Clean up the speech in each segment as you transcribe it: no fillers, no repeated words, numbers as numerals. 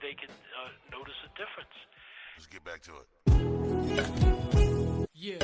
they can notice a difference. Let's get back to it. Yeah.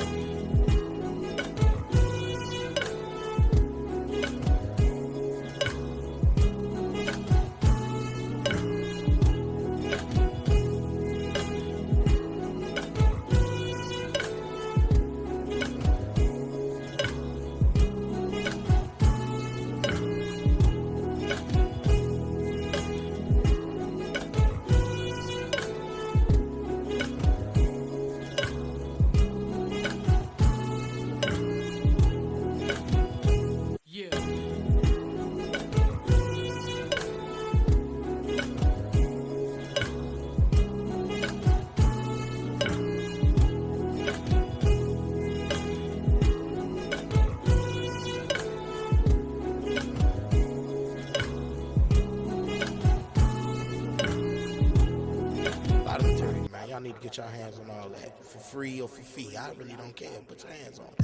Y'all need to get your hands on all that for free or for fee. I really don't care. Put your hands on it.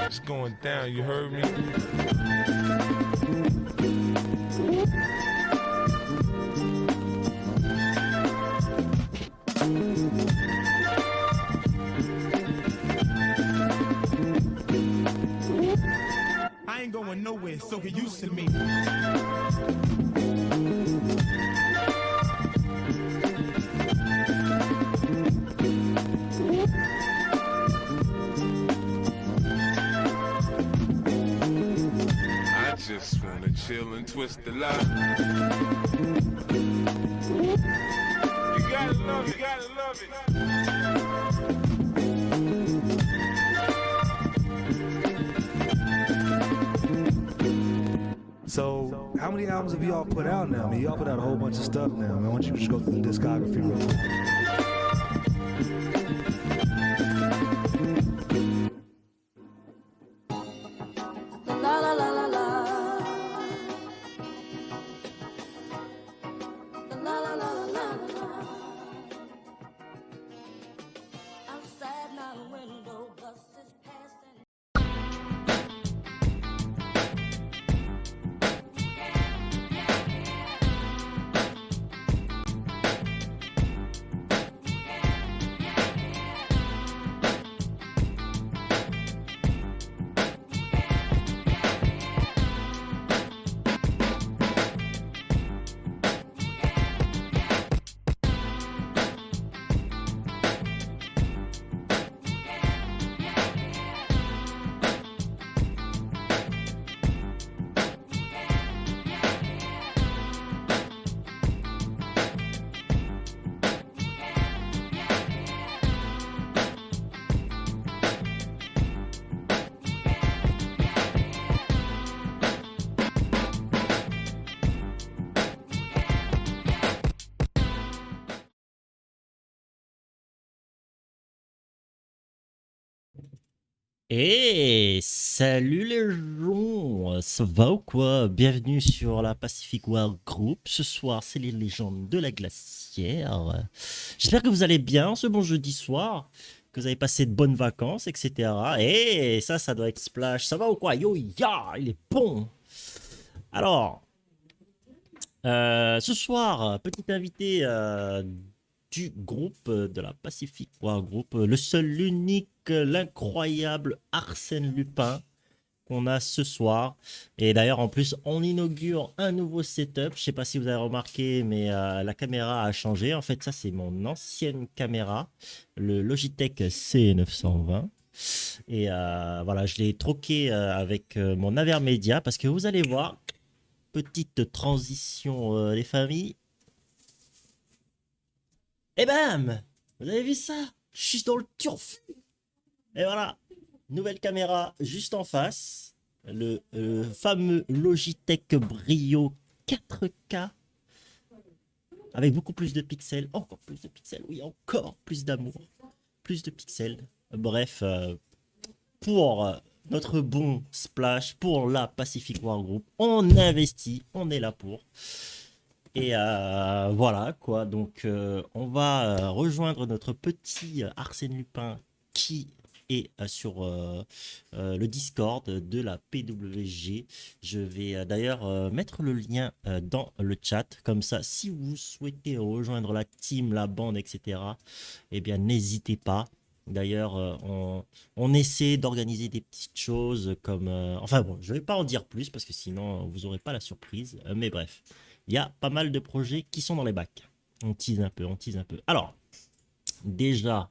It's going down, you heard me? I ain't going nowhere, so get used to me. I just wanna chill and twist the lie. You gotta love it, you gotta love it. So, how many albums have y'all put out now? I mean, y'all put out a whole bunch of stuff now. I mean, why don't you just go through the discography real quick? La la la la la. La la la la la la. Outside my window, buses passing. Et salut les gens, ça va ou quoi? Bienvenue sur la Pacific War Group. Ce soir, c'est les légendes de la glacière. J'espère que vous allez bien ce bon jeudi soir, que vous avez passé de bonnes vacances, etc. Et ça doit être Splash. Ça va ou quoi? Yo, ya, il est bon. Alors, ce soir, petit invité du groupe de la Pacific War Group, le seul, l'unique, l'incroyable Arsène Lupin qu'on a ce soir. Et d'ailleurs, en plus, on inaugure un nouveau setup. Je sais pas si vous avez remarqué, mais la caméra a changé. En fait, ça, c'est mon ancienne caméra, le Logitech C920. Et voilà, je l'ai troqué avec mon Avermedia parce que vous allez voir, petite transition les familles. Et bam! Vous avez vu ça? Je suis dans le turfu. Et voilà, nouvelle caméra juste en face. Le fameux Logitech Brio 4K. Avec beaucoup plus de pixels. Encore plus de pixels, oui, encore plus d'amour. Plus de pixels. Bref, pour notre bon Splash, pour la Pacific War Group, on investit, on est là pour. Et voilà quoi, donc on va rejoindre notre petit Arsène Lupin qui est sur le Discord de la PWG. Je vais d'ailleurs mettre le lien dans le chat, comme ça si vous souhaitez rejoindre la team, la bande, etc. Eh bien n'hésitez pas. D'ailleurs, on essaie d'organiser des petites choses comme... enfin bon, je ne vais pas en dire plus parce que sinon vous n'aurez pas la surprise. Mais bref, il y a pas mal de projets qui sont dans les bacs. On tease un peu, on tease un peu. Alors, déjà,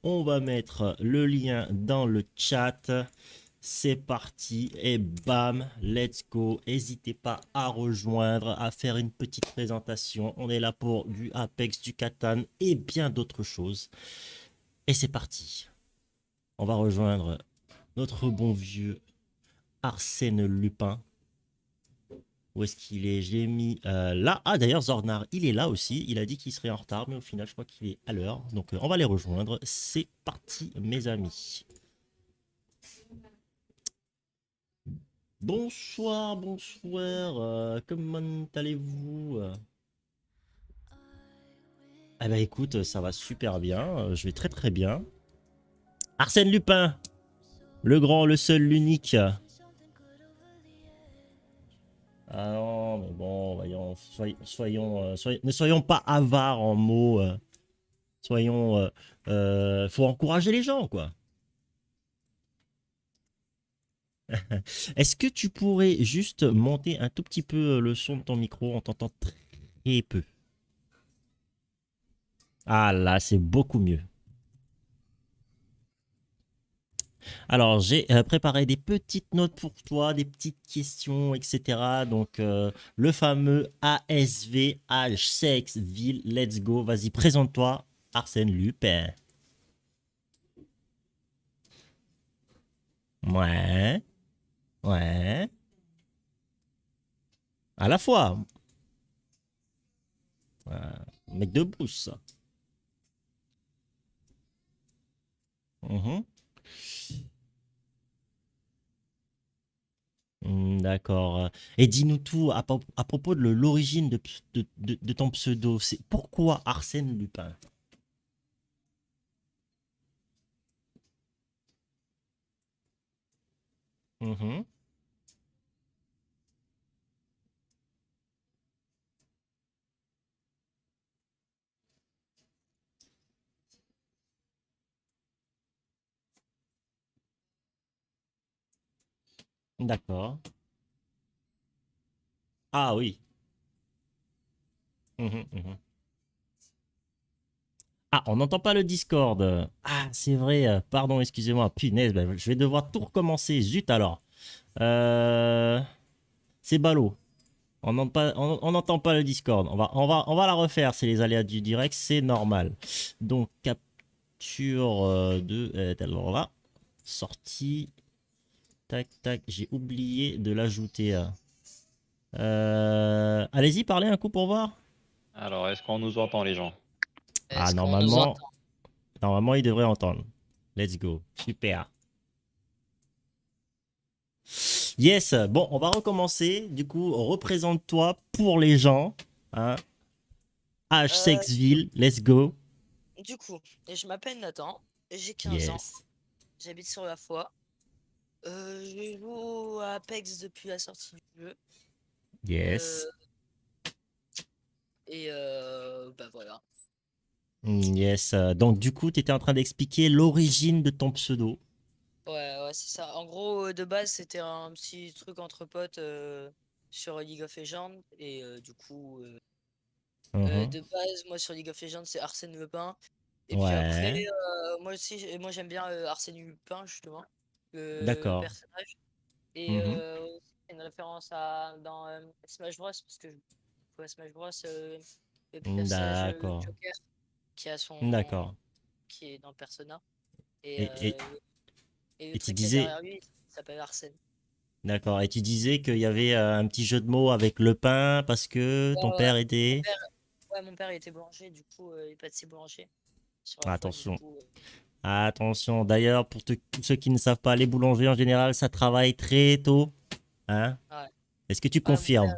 on va mettre le lien dans le chat. C'est parti et bam, let's go. N'hésitez pas à rejoindre, à faire une petite présentation. On est là pour du Apex, du Catan et bien d'autres choses. Et c'est parti. On va rejoindre notre bon vieux Arsène Lupin. Où est-ce qu'il est? J'ai mis là. Ah d'ailleurs Zornar, il est là aussi. Il a dit qu'il serait en retard, mais au final je crois qu'il est à l'heure. Donc on va les rejoindre. C'est parti mes amis. Bonsoir, bonsoir. Comment allez-vous? Eh ben écoute, ça va super bien. Je vais très très bien. Arsène Lupin, le grand, le seul, l'unique. Ah non, mais bon, voyons, ne soyons pas avares en mots. Soyons, faut encourager les gens, quoi. Est-ce que tu pourrais juste monter un tout petit peu le son de ton micro? On t'entend très peu. Ah là, c'est beaucoup mieux. Alors, j'ai préparé des petites notes pour toi, des petites questions, etc. Donc, le fameux ASV, âge, sexe, ville, let's go. Vas-y, présente-toi, Arsène Lupin. Ouais, ouais. À la fois. Mec de brousse. D'accord. Et dis-nous tout à propos de l'origine de ton pseudo. C'est pourquoi Arsène Lupin? Mhm. D'accord. Ah oui. Mhm, mhm. Ah, on n'entend pas le Discord. Ah, c'est vrai. Pardon, excusez-moi. Punaise, bah, je vais devoir tout recommencer. Zut alors. Euh, C'est ballot. On n'entend pas le Discord. On va la refaire. C'est les aléas du direct. C'est normal. Donc, capture alors là. Sortie. Tac, tac. J'ai oublié de l'ajouter. Allez-y, parlez un coup pour voir. Alors, est-ce qu'on nous entend, les gens? Ah, Est-ce qu'on nous entend? normalement, il devrait entendre. Let's go. Super. Yes. Bon, on va recommencer. Du coup, représente-toi pour les gens. Hein. H, sexe, ville. Let's go. Du coup, je m'appelle Nathan, j'ai 15 ans, Yes. j'habite sur la foi. Je joue à Apex depuis la sortie du jeu. Yes. Bah voilà. Yes. Donc, du coup, tu étais en train d'expliquer l'origine de ton pseudo. Ouais, c'est ça. En gros, de base, c'était un petit truc entre potes sur League of Legends. Et du coup, Mhm. de base, moi sur League of Legends, c'est Arsène Lupin. Et puis après, Ouais. moi aussi, moi j'aime bien Arsène Lupin, justement, le D'accord. personnage. Et Mhm. aussi, c'est une référence dans Smash Bros. Parce que je joue à Smash Bros. Le personnage D'accord. Joker qui a D'accord. qui est dans Persona. Et, Et, et, et le et tu truc qu'il y a disais, derrière lui, il s'appelle Arsène. d'accord. Et tu disais qu'il y avait un petit jeu de mots avec le pain parce que ton Ouais, père mon était. père, mon père il était boulanger, du coup, il pâtissier boulanger sur la foi, du Attention. coup. Attention. D'ailleurs, pour tous ceux qui ne savent pas, les boulangers en général, ça travaille très tôt. Hein? Ouais. Est-ce que tu Ouais, mon père, confirmes?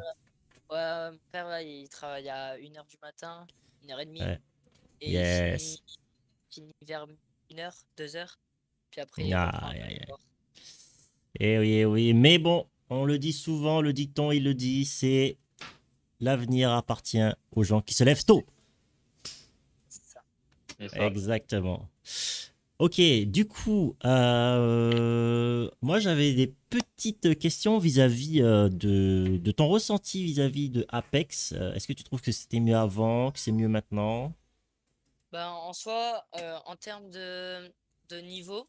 ouais, mon père il travaille à 1h du matin, 1h30, Ouais. et Yes. finit vers 1h, 2h, puis après il Ah, reprend un peu aïe, aïe, le aïe. sport. Eh oui. Mais bon, on le dit souvent, le dicton, il le dit, c'est l'avenir appartient aux gens qui se lèvent tôt. C'est ça. Et ça, Exactement. Ok, du coup, moi j'avais des petites questions vis-à-vis de ton ressenti vis-à-vis de Apex. Est-ce que tu trouves que c'était mieux avant, que c'est mieux maintenant? Ben, en soi, en termes de niveau,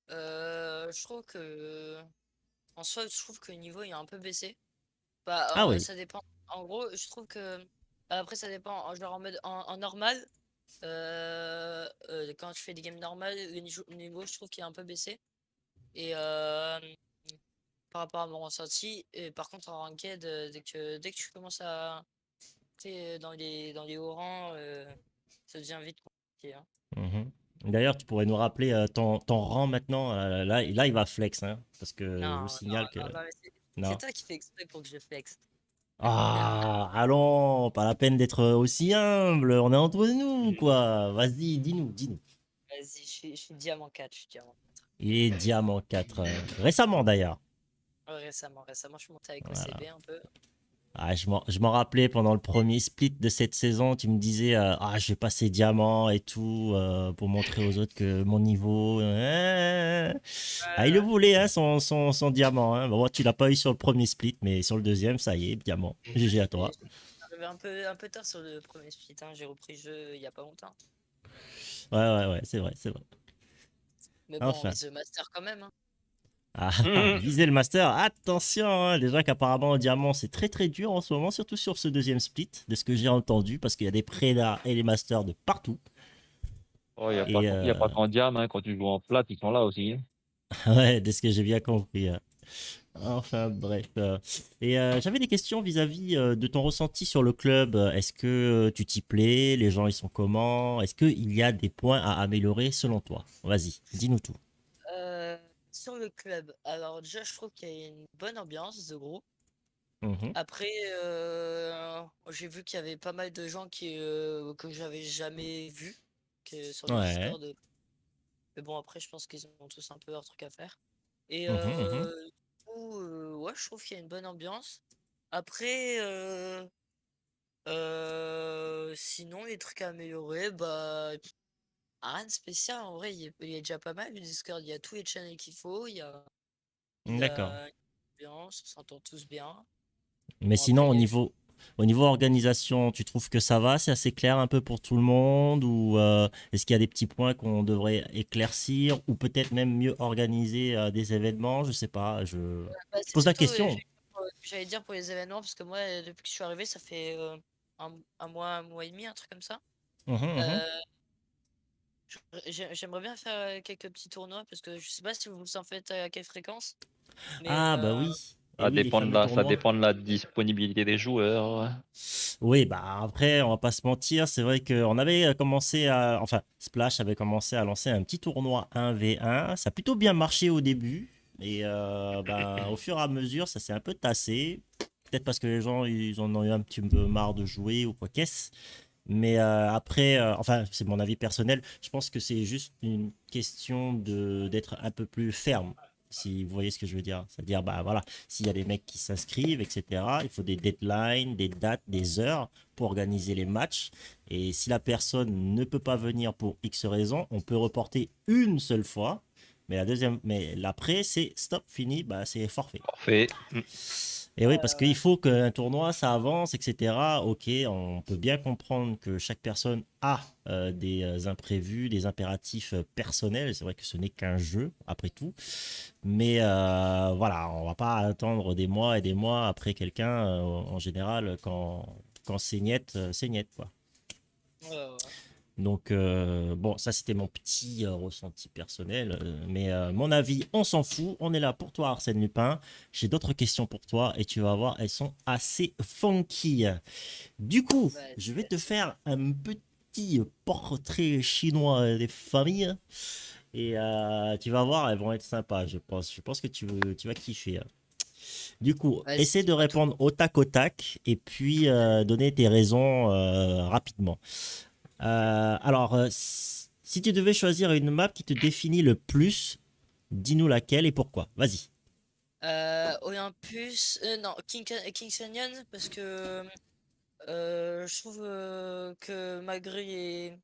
je trouve que en soi, je trouve que le niveau il a un peu baissé. Ah Bah, oui. ça dépend. En gros, je trouve que après ça dépend. Genre en mode en normal, quand je fais des games normales, le niveau, je trouve qu'il a un peu baissé. Et par rapport à mon ressenti. Et par contre, en ranked, dès que tu commences à t'es dans les hauts rangs, ça devient vite compliqué, hein. Mhm. D'ailleurs, tu pourrais nous rappeler ton rang maintenant. Là, il va flex, hein, parce que je vous Non, signale que... non, mais c'est Non. toi qui fais exprès pour que je flex. Ah, allons, pas la peine d'être aussi humble. On est entre nous, quoi. Vas-y, dis-nous. Vas-y, je suis diamant 4, je suis diamant 4. Il est diamant 4. Récemment, d'ailleurs. Récemment, je suis monté avec Voilà. OCB un peu. Ah, je m'en rappelais pendant le premier split de cette saison, tu me disais ah, je vais passer diamant et tout pour montrer aux autres que mon niveau. Ah, il le voulait, hein, son diamant. Hein. Bon, tu l'as pas eu sur le premier split, mais sur le deuxième, ça y est, diamant. GG à toi. J'arrivais un peu tard sur le premier split, hein. J'ai repris le jeu il y a pas longtemps. Ouais, c'est vrai. Mais bon, on Enfin. vise le master quand même, hein. Ah, viser le master, attention, hein, déjà qu'apparemment au diamant c'est très très dur en ce moment, surtout sur ce deuxième split, de ce que j'ai entendu, parce qu'il y a des prédas et les masters de partout. oh, il n'y a, Et y a pas qu'en diam, hein, quand tu joues en plate, ils sont là aussi. ouais, de ce que j'ai bien compris. Enfin bref. Et j'avais des questions vis-à-vis de ton ressenti sur le club. Est-ce que tu t'y plais? Les gens ils sont comment? Est-ce qu'il y a des points à améliorer selon toi? Vas-y, dis-nous tout. Euh, Sur le club, alors déjà, je trouve qu'il y a une bonne ambiance de groupe. Mhm. Après, j'ai vu qu'il y avait pas mal de gens que j'avais jamais vus sur le Ouais. Discord. Mais bon, après, je pense qu'ils ont tous un peu leur truc à faire. Et Mhm. du coup, ouais, je trouve qu'il y a une bonne ambiance. Après, sinon, les trucs à améliorer, bah, rien de spécial. En vrai, il y a déjà pas mal. Le Discord, il y a tous les channels qu'il faut. Il y D'accord. a une ambiance, on s'entend tous bien. Mais Bon, après, sinon, il y a les... au niveau organisation, tu trouves que ça va? C'est assez clair un peu pour tout le monde? Ou est-ce qu'il y a des petits points qu'on devrait éclaircir? Ou peut-être même mieux organiser des événements? Je sais pas, Bah, je c'est pose la surtout, question. j'allais dire pour les événements, parce que moi, depuis que je suis arrivé, ça fait un mois et demi, un truc comme ça. Mhm, mhm. Euh, J'aimerais bien faire quelques petits tournois, parce que je sais pas si vous en faites à quelle fréquence, mais Ah bah oui. Et Ça oui, les dépend fameux ça tournois. dépend de la disponibilité des joueurs. Oui, bah après, on va pas se mentir, c'est vrai qu'on avait commencé à... Enfin, Splash avait commencé à lancer un petit tournoi 1v1. Ça a plutôt bien marché au début. Et ben, au fur et à mesure, ça s'est un peu tassé. Peut-être parce que les gens, ils en ont eu un petit peu marre de jouer ou quoi qu'est-ce. Mais après, enfin, c'est mon avis personnel, je pense que c'est juste une question d'être un peu plus ferme, si vous voyez ce que je veux dire. C'est-à-dire, bah voilà, s'il y a des mecs qui s'inscrivent, etc., il faut des deadlines, des dates, des heures pour organiser les matchs. Et si la personne ne peut pas venir pour X raison, on peut reporter une seule fois. Mais l'après, c'est stop, fini, bah c'est forfait. Parfait. Et oui, parce qu'il faut qu'un tournoi, ça avance, etc. Ok, on peut bien comprendre que chaque personne a des imprévus, des impératifs personnels. C'est vrai que ce n'est qu'un jeu, après tout. Mais voilà, on va pas attendre des mois et des mois après quelqu'un, en général, quand c'est niet, quoi. ouais. Donc, bon, ça c'était mon petit ressenti personnel. Mais mon avis, on s'en fout. On est là pour toi, Arsène Lupin. J'ai d'autres questions pour toi et tu vas voir, elles sont assez funky. Du coup, Ouais, je vais te faire un petit portrait chinois des familles. Et tu vas voir, elles vont être sympas, je pense. Je pense que tu vas kiffer. Du coup, Vas-y, essaie de dis-moi tout. répondre au tac et puis donner tes raisons rapidement. Alors, si tu devais choisir une map qui te définit le plus, dis-nous laquelle et pourquoi. Vas-y. Olympus, non, King's Canyon, parce que je trouve que malgré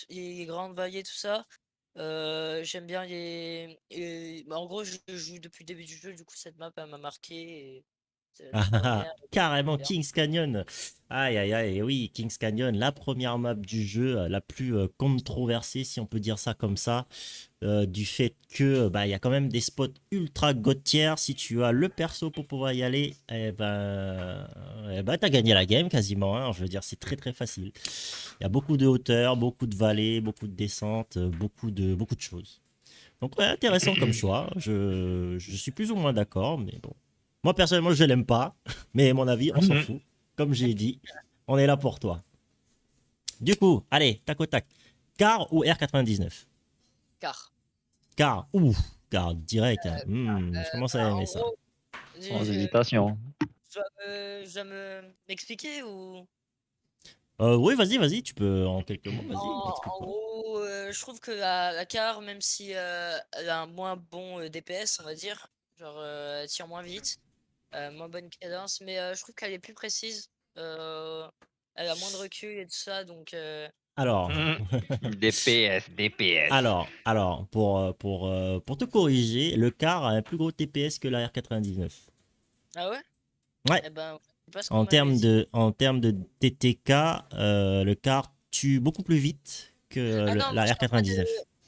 les grandes vallées, tout ça, j'aime bien bah, en gros, je joue depuis le début du jeu, du coup, cette map, elle m'a marqué. Et c'est la première. Carrément, Bien. Kings Canyon. Aïe, aïe, aïe, oui, Kings Canyon, la première map du jeu, la plus controversée, si on peut dire ça comme ça, du fait que bah, il y a quand même des spots ultra god tier. Si tu as le perso pour pouvoir y aller, t'as gagné la game quasiment, hein. Je veux dire, c'est très très facile. Il y a beaucoup de hauteur, beaucoup de vallées, beaucoup de descentes, beaucoup de choses. Donc ouais, intéressant comme choix. Je suis plus ou moins d'accord, mais bon. Moi personnellement, je l'aime pas, mais mon avis, on s'en fout. Comme j'ai dit, on est là pour toi. Du coup, allez, tac au tac. Car ou R99? Car. Car, car direct, hein. Je commence à Bah, en aimer ça. gros, Sans je hésitation. dois m'expliquer ou. Oui, vas-y, tu peux en quelques mots, vas-y, En explique-moi. gros, je trouve que la car, même si elle a un moins bon DPS, on va dire, genre elle tire moins vite, moins bonne cadence, mais je trouve qu'elle est plus précise. Elle a moins de recul et tout ça, donc Alors, DPS, DPS. alors, pour te corriger, le car a un plus gros TPS que la R99. ah ouais? Ouais. Eh ben, c'est pas ce qu'on m'avait dit. En termes de TTK, le car tue beaucoup plus vite que Ah non, la R99.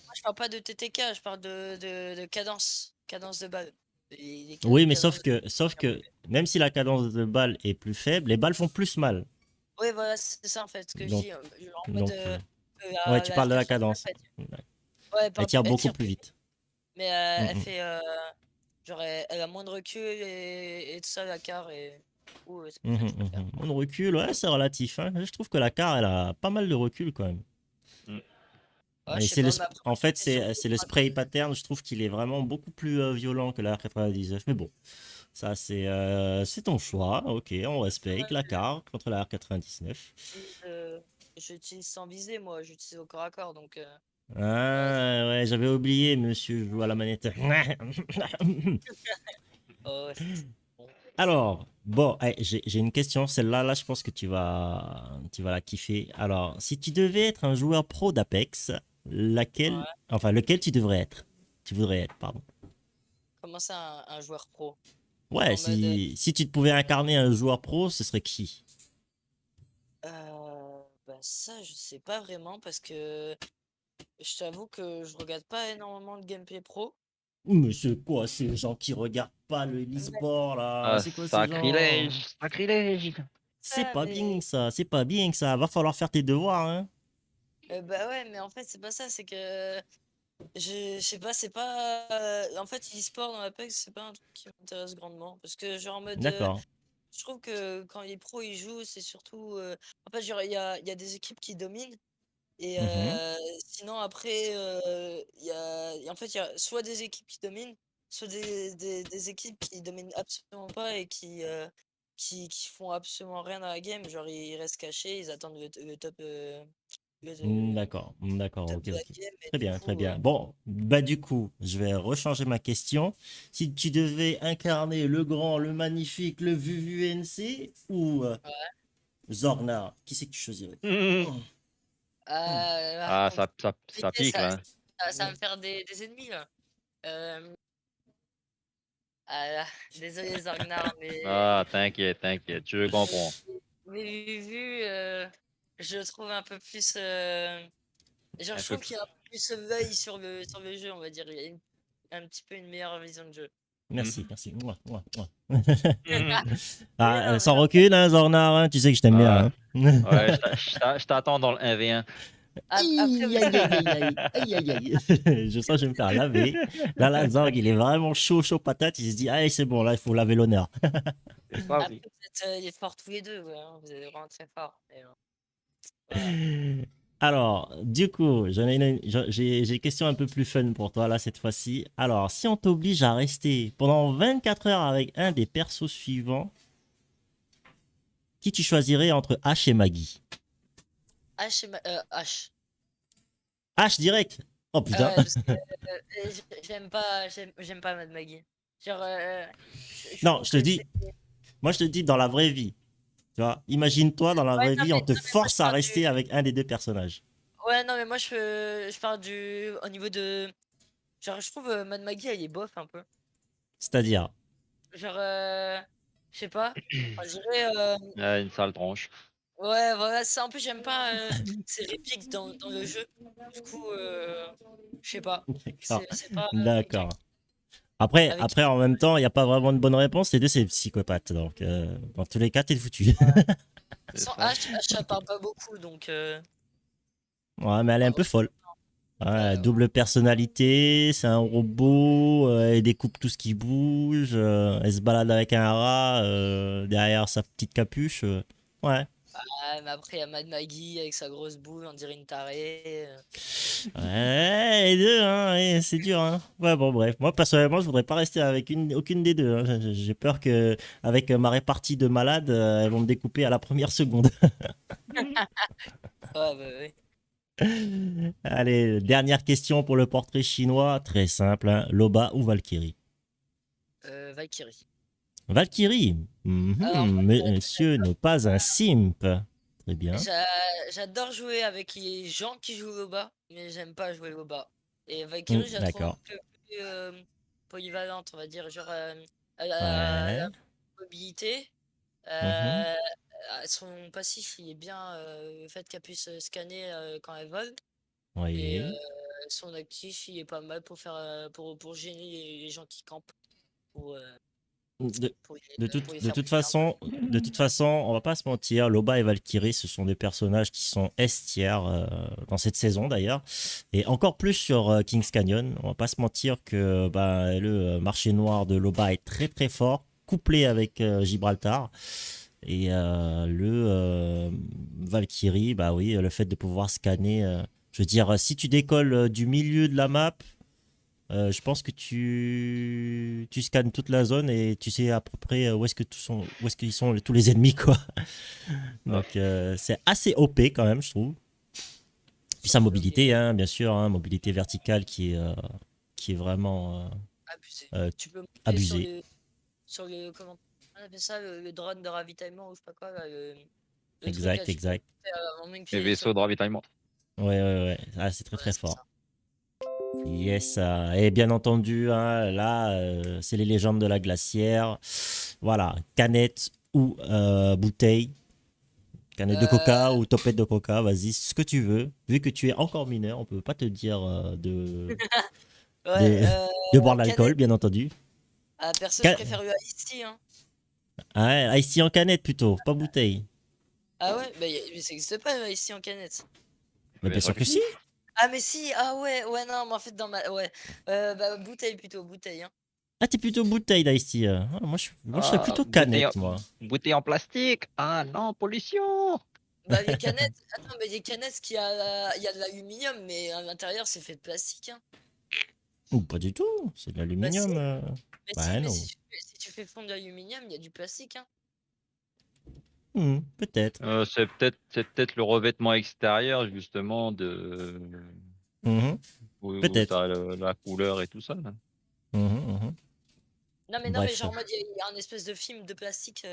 moi je parle pas de TTK, je parle de cadence de balle. Oui, mais Cadences sauf que même si la cadence de balle est plus faible, les balles font plus mal. ouais, voilà, c'est ça en fait ce que je Donc, dis. Genre en mode donc que ouais, tu la parles de la R99, cadence. ouais, Elle tire elle beaucoup tire plus vite. mais Mm, elle mm. fait genre elle a moins de recul et tout ça la car et c'est pour ça que je préfère. Mon recul, ouais, c'est relatif, hein. Je trouve que la car, elle a pas mal de recul quand même. Ouais, Et je sais pas, mais après en fait, c'est surtout c'est le spray pattern, je trouve qu'il est vraiment beaucoup plus violent que la R99. Mais bon, ça, c'est ton choix. Ok, on respecte la car contre la R99. j'utilise sans viser moi, j'utilise au corps à corps donc Ah, ouais, j'avais oublié, monsieur joue à la manette. oh, ouais, c'est bon. Alors, bon, j'ai une question. Celle-là, là, je pense que tu vas la kiffer. Alors, si tu devais être un joueur pro d'Apex, lequel tu devrais être? Tu voudrais être, pardon. Comment ça un joueur pro? Ouais, En mode si tu te pouvais incarner un joueur pro, ce serait qui? bah ça je sais pas vraiment parce que je t'avoue que je regarde pas énormément de gameplay pro. Mais c'est quoi ces gens qui regardent pas le Mais, e-sport là? Ah, C'est quoi ces gens? sacrilège, sacrilège. C'est pas bien mais ça, c'est pas bien ça. Va falloir faire tes devoirs, hein. bah ouais, mais en fait c'est pas ça, c'est que je sais pas, c'est pas en fait e-sport dans Apex c'est pas un truc qui m'intéresse grandement parce que genre en mode D'accord. je trouve que quand les pros ils jouent c'est surtout en fait genre il y a des équipes qui dominent et Mhm. sinon après en fait il y a soit des équipes qui dominent soit des équipes qui dominent absolument pas et qui font absolument rien dans la game, genre ils restent cachés, ils attendent le top D'accord, top ok, de la ok. game et Très du bien, très coup bien. Bon, bah du coup, je vais rechanger ma question. Si tu devais incarner le grand, le magnifique, le VVNC ou ouais. Zorgnar, qui c'est que tu choisirais? Ah, ça Compliqué, pique là. ça va me faire des ennemis là. Euh, ah là, désolé Zorgnar, Ah, t'inquiète, je comprends. mais vu, je le trouve un peu plus. Genre, Un je peu trouve plus. qu'il a un peu plus l'œil sur le jeu, on va dire. Il a un petit peu une meilleure vision de jeu. Merci, merci. Mouah, mouah, mouah. Mais non, Sans recul, hein, Zorgnar, hein, tu sais que je t'aime Ah, bien. Hein. ouais, je t'attends dans le 1v1. après, Aïe, aïe, aïe, aïe, aïe, aïe, aïe, aïe. Je sens que je vais me faire laver. Là, Zorg, il est vraiment chaud patate. Il se dit, ah, c'est bon, là, il faut laver l'honneur. Vas-y. vous êtes, il est fort tous les deux, ouais, hein, vous êtes vraiment très forts. Mais, voilà. Alors, du coup, j'ai une question un peu plus fun pour toi là cette fois-ci. Alors, si on t'oblige à rester pendant 24 heures avec un des persos suivants, qui tu choisirais entre Ash et Maggie? H. Ash direct? Oh putain. Ouais, parce que j'aime pas Mad Maggie. Genre, je Non, trouve je te que dis, moi je te dis dans la vraie vie. Tu vois, imagine-toi dans la Ouais, vraie non, vie, on te non, mais moi, force à rester avec un des deux personnages. Ouais, non, mais moi, je parle au niveau de. Genre, je trouve Mad Maggie, elle est bof un peu. C'est-à-dire, Genre, je sais pas. Enfin, je dirais. Une sale tronche. Ouais, voilà, ça. En plus, j'aime pas ces répliques dans le jeu. Du coup, je sais pas. d'accord. C'est pas quelqu'un D'accord. Après, avec après, en même temps, il n'y a pas vraiment de bonne réponse. Les deux, c'est psychopathe. Donc, dans tous les cas, t'es foutu. C'est Sans ça. H, ça parle pas beaucoup, donc. Ouais, mais elle est un Bah, peu folle. Ouais, ouais, double personnalité, c'est un robot, elle découpe tout ce qui bouge, elle se balade avec un rat derrière sa petite capuche. Ouais. mais après, il y a Mad Maggie avec sa grosse boule, on dirait une tarée. Ouais, les deux, hein, ouais, c'est dur, hein. Ouais, bon, bref. Moi, personnellement, je voudrais pas rester avec aucune des deux, hein. J'ai peur que, avec ma répartie de malades, elles vont me découper à la première seconde. Ouais, bah, ouais. Allez, dernière question pour le portrait chinois. Très simple, hein. Loba ou Valkyrie? Valkyrie. Valkyrie. Alors, Monsieur n'est pas un simp. Très bien. j'adore jouer avec les gens qui jouent au bas, mais j'aime pas jouer au bas. Et Valkyrie, je la trouve un D'accord. peu plus polyvalente, on va dire. Genre, la Ouais. mobilité. Mhm. Son passif, il est bien, le fait qu'elle puisse scanner quand elle vole. Et Oui. son actif, il est pas mal pour faire, pour gêner les gens qui campent. Pour, De, pour, de les, toute, pour les de faire toute bouger un peu. façon, on va pas se mentir, Loba et Valkyrie, ce sont des personnages qui sont S tier dans cette saison d'ailleurs, et encore plus sur Kings Canyon. On va pas se mentir que bah, le marché noir de Loba est très très fort, couplé avec Gibraltar. Et Valkyrie, bah oui, le fait de pouvoir scanner, je veux dire, si tu décolles du milieu de la map, je pense que tu scannes toute la zone et tu sais à peu près où est-ce qu'ils sont tous les ennemis, quoi. Donc c'est assez OP quand même, je trouve. Puis sa Sauf le mobilité, hein, bien sûr, hein, mobilité verticale qui est vraiment abusé. Tu peux monter abusée. sur le, comment on appelle ça, le drone de ravitaillement ou je sais pas quoi, là, le truc là, Exact, tu peux exact. en une Les pied sur vaisseaux de ravitaillement. Ouais, ouais, ouais. Ah, c'est très ouais, très c'est fort. ça. Yes, et bien entendu, hein, là, c'est les légendes de la glacière. Voilà, canette ou bouteille. Canette de coca Euh, ou topette de coca, vas-y, ce que tu veux. Vu que tu es encore mineur, on peut pas te dire ouais, de, de boire de l'alcool, canette, bien entendu. perso, je Ca- préfère le Ice-Tea, hein. Ah ouais, ici en canette plutôt, pas bouteille. Ah ouais, bah, mais ça existe pas le Ice-Tea en canette. Mais bien sûr que si. Ah, mais si, ah ouais, ouais, non, mais en fait, ouais, bah, bouteille plutôt, bouteille, hein. Ah, t'es plutôt bouteille d'ice moi, je serais Ah, plutôt canette, moi. bouteille en plastique. Ah non, pollution. Bah, les canettes, attends, mais les canettes, il y a de l'aluminium, mais à l'intérieur, c'est fait de plastique, hein. Ou pas du tout, c'est de Bah, si, l'aluminium. Bah mais non. si tu fais fondre de l'aluminium, il y a du plastique, hein. Peut-être. C'est peut-être le revêtement extérieur justement de Mhm, où peut-être. t'as la couleur et tout ça, là. Mhm. Non, mais Bref. genre, en mode, il y a un espèce de film de plastique,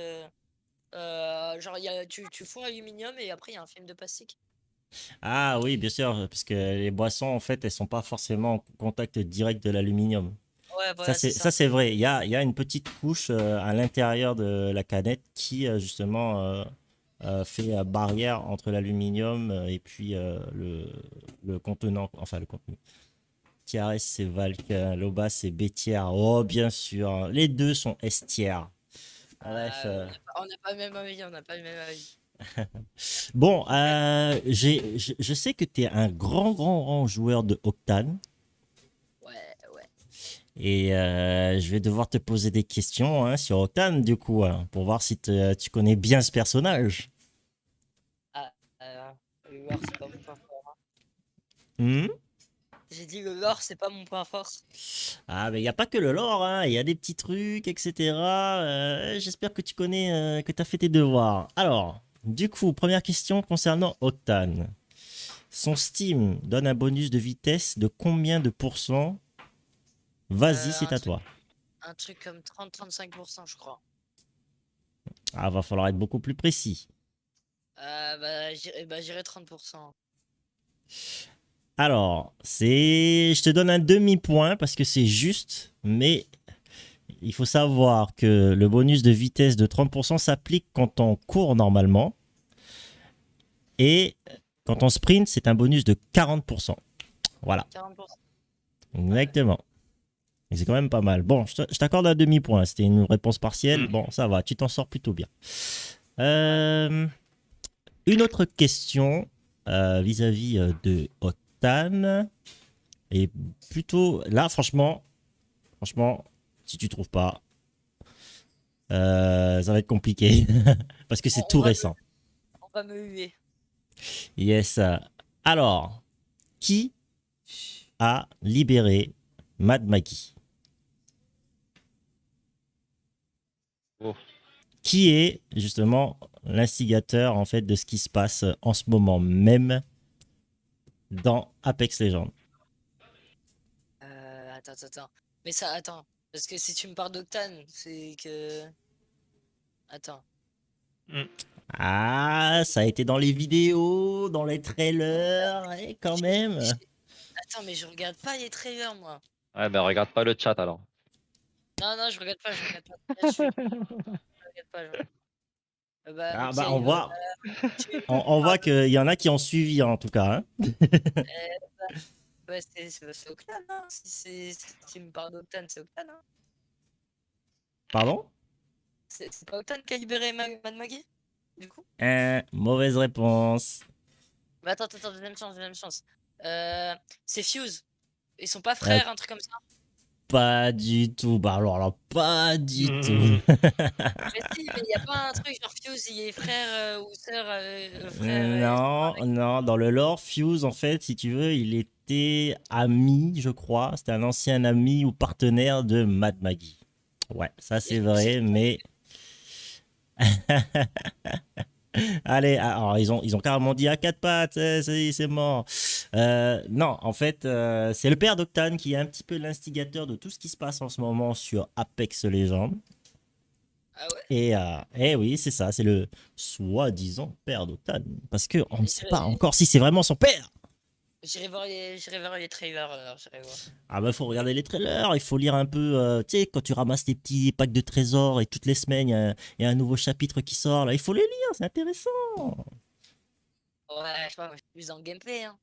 genre, tu fonds l'aluminium et après, il y a un film de plastique. Ah oui, bien sûr, parce que les boissons, en fait, elles sont pas forcément en contact direct de l'aluminium. Ouais, Ça, voilà, c'est ça. c'est vrai. Il y a une petite couche à l'intérieur de la canette qui, justement, fait barrière entre l'aluminium et puis le contenant, enfin le contenu. Tiares, c'est Valk, Loba, c'est Bétière. Oh, bien sûr. Les deux sont estières. Bref. On n'a pas le même avis, on n'a pas le même avis. Bon, je sais que tu es un grand joueur de Octane. Ouais, ouais. Et je vais devoir te poser des questions hein, sur Octane, du coup, hein, pour voir si tu connais bien ce personnage. Ah, le War, c'est pas mon point fort, Hmm. J'ai dit le lore, c'est pas mon point fort. Ah, mais il n'y a pas que le lore, hein. Il y a des petits trucs, etc. J'espère que tu connais, que tu as fait tes devoirs. Alors, du coup, première question concernant Octane. Son Steam donne un bonus de vitesse de combien de pourcents? Vas-y, c'est à toi. Un truc comme 30-35%, je crois. Ah, va falloir être beaucoup plus précis. J'irai 30%. Alors, je te donne un demi-point parce que c'est juste, mais il faut savoir que le bonus de vitesse de 30% s'applique quand on court normalement. Et quand on sprint, c'est un bonus de 40%. Voilà. 40%. Exactement. Et c'est quand même pas mal. Bon, je t'accorde un demi-point. C'était une réponse partielle. Bon, ça va. Tu t'en sors plutôt bien. Une autre question vis-à-vis de Octane. Et plutôt, là, franchement, si tu trouves pas, ça va être compliqué. Parce que c'est tout récent. On va me huer. Yes. Alors, qui a libéré Mad Maggie? Oh. Qui est justement l'instigateur en fait de ce qui se passe en ce moment même dans Apex Legends? Attends. Mais ça, attends. Parce que si tu me parles d'Octane, c'est que... Attends. Ah, ça a été dans les vidéos, dans les trailers, et quand même. Attends, mais je regarde pas les trailers, moi. Ouais, ben regarde pas le chat alors. Non, je regarde pas. Je regarde pas. Ah ok, bah on voit, on voit qu'il y en a qui ont suivi en tout cas. Hein. Ouais, c'est Octane, hein. Si tu me parles d'Octane, c'est Octane, hein. Pardon? C'est pas Octane qui a libéré Mad Maggie, du coup? Mauvaise réponse. Bah attends, deuxième chance. C'est Fuse. Ils sont pas frères, un truc comme ça? Pas du tout. Bah alors là, pas du tout. Mais si, mais y a pas un truc genre Fuse, il est frère ou sœur frère. Non, dans le lore, Fuse, en fait, si tu veux, il était ami, je crois. C'était un ancien ami ou partenaire de Mad Maggie. Ouais, ça c'est vrai, mais... Allez, alors ils ont carrément dit à quatre pattes, c'est mort. Non, en fait, c'est le père d'Octane qui est un petit peu l'instigateur de tout ce qui se passe en ce moment sur Apex Legends. Ah ouais? Et oui, c'est ça, c'est le soi-disant père d'Octane. Parce qu'on ne sait pas encore si c'est vraiment son père. J'irai voir les trailers alors, j'irai voir. Ah bah faut regarder les trailers, il faut lire un peu, tu sais, quand tu ramasses tes petits packs de trésors et toutes les semaines, il y a un nouveau chapitre qui sort, là, il faut les lire, c'est intéressant. Ouais, je sais pas, moi, je suis plus dans le gameplay, hein.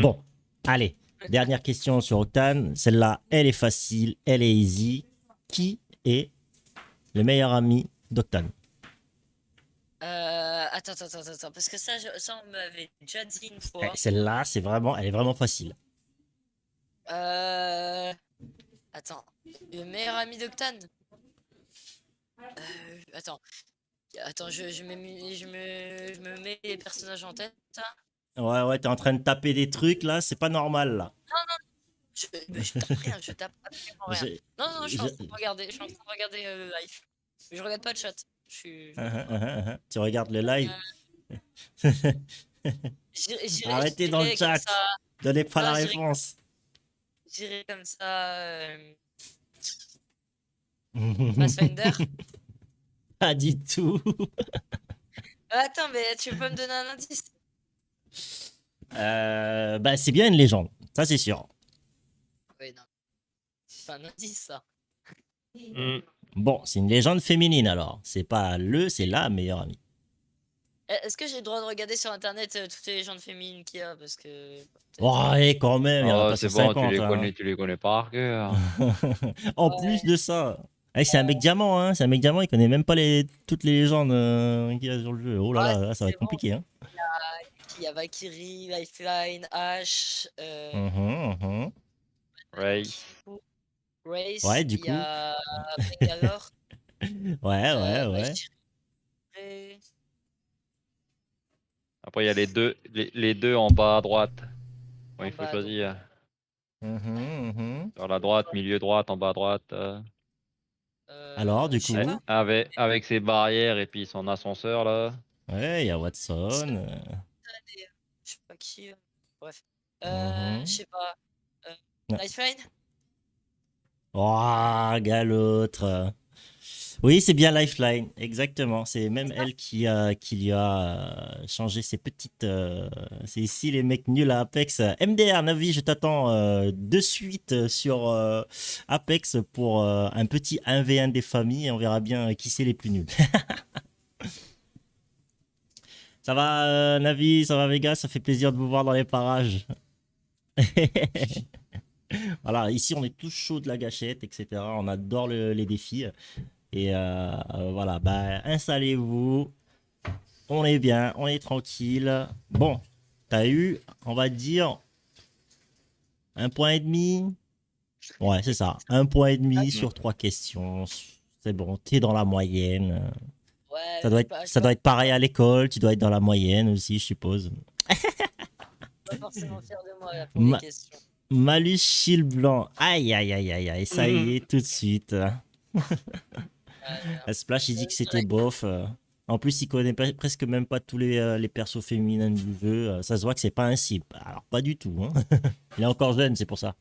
Bon, allez, dernière question sur Octane, celle-là, elle est facile, elle est easy. Qui est le meilleur ami d'Octane? Attends, parce que ça on m'avait déjà dit une fois. Celle-là, elle est vraiment facile. Attends, le meilleur ami d'Octane. Attends, je me mets les personnages en tête. Ouais, t'es en train de taper des trucs là, c'est pas normal là. Je tape rien, je tape absolument rien. Non, je suis en train de regarder le live. Je regarde pas le chat. Tu regardes le live. Arrêtez dans le chat. Donnez pas la réponse. J'irai comme ça. Pathfinder. Pas du tout. Attends, mais tu peux me donner un indice? Bah c'est bien une légende, ça c'est sûr. Oui, non. C'est pas un indice, ça. Bon, c'est une légende féminine alors. C'est pas c'est la meilleure amie. Est-ce que j'ai le droit de regarder sur internet toutes les légendes féminines qu'il y a? Parce que. Ouais, quand même, il y en a pas c'est 150. bon, tu les connais par cœur. En plus de ça. C'est un mec diamant, hein. C'est un mec diamant, il connaît même pas toutes les légendes qu'il y a sur le jeu. Oh là là, ça va être compliqué. Hein. Il y a Valkyrie, Lifeline, Ash, Race. Ouais, du il y coup. a Bangalore. Ouais. Après, il y a les deux en bas à droite. Ouais, En il faut bas à choisir. Mhm. Sur la droite, milieu droite, en bas à droite. Alors, du Je sais coup, pas. Avec ses barrières et puis son ascenseur là. ouais, il y a Watson. Je sais pas qui. Bref. Je Mhm. sais pas. Ah. Lifeline? Oh, gars l'autre. Oui, c'est bien Lifeline, exactement. C'est même elle qui lui a changé ses petites. C'est ici les mecs nuls à Apex. MDR, Navi, je t'attends de suite sur Apex pour un petit 1v1 des familles et on verra bien qui c'est les plus nuls. Ça va, Navi, ça va, Vegas, ça fait plaisir de vous voir dans les parages. Voilà, ici on est tous chauds de la gâchette, etc. On adore les défis. Et voilà, bah, installez-vous. On est bien, on est tranquille. Bon, t'as eu, on va dire, 1,5 point. Ouais, c'est ça. 1,5 point sur 3 questions. C'est bon, t'es dans la moyenne. Ouais, Ça doit être, je ça doit être pareil à l'école. Tu dois être dans la moyenne aussi, je suppose. pas forcément fier de moi là, pour les Ma- questions. Malus shield blanc. Aïe, aïe, aïe, aïe, aïe. Ça y est, tout de suite. Splash, il dit que c'était bof. En plus, il connaît presque même pas tous les persos féminins du jeu. Ça se voit que c'est pas un cible. Alors, pas du tout. Hein. Il est encore jeune, c'est pour ça.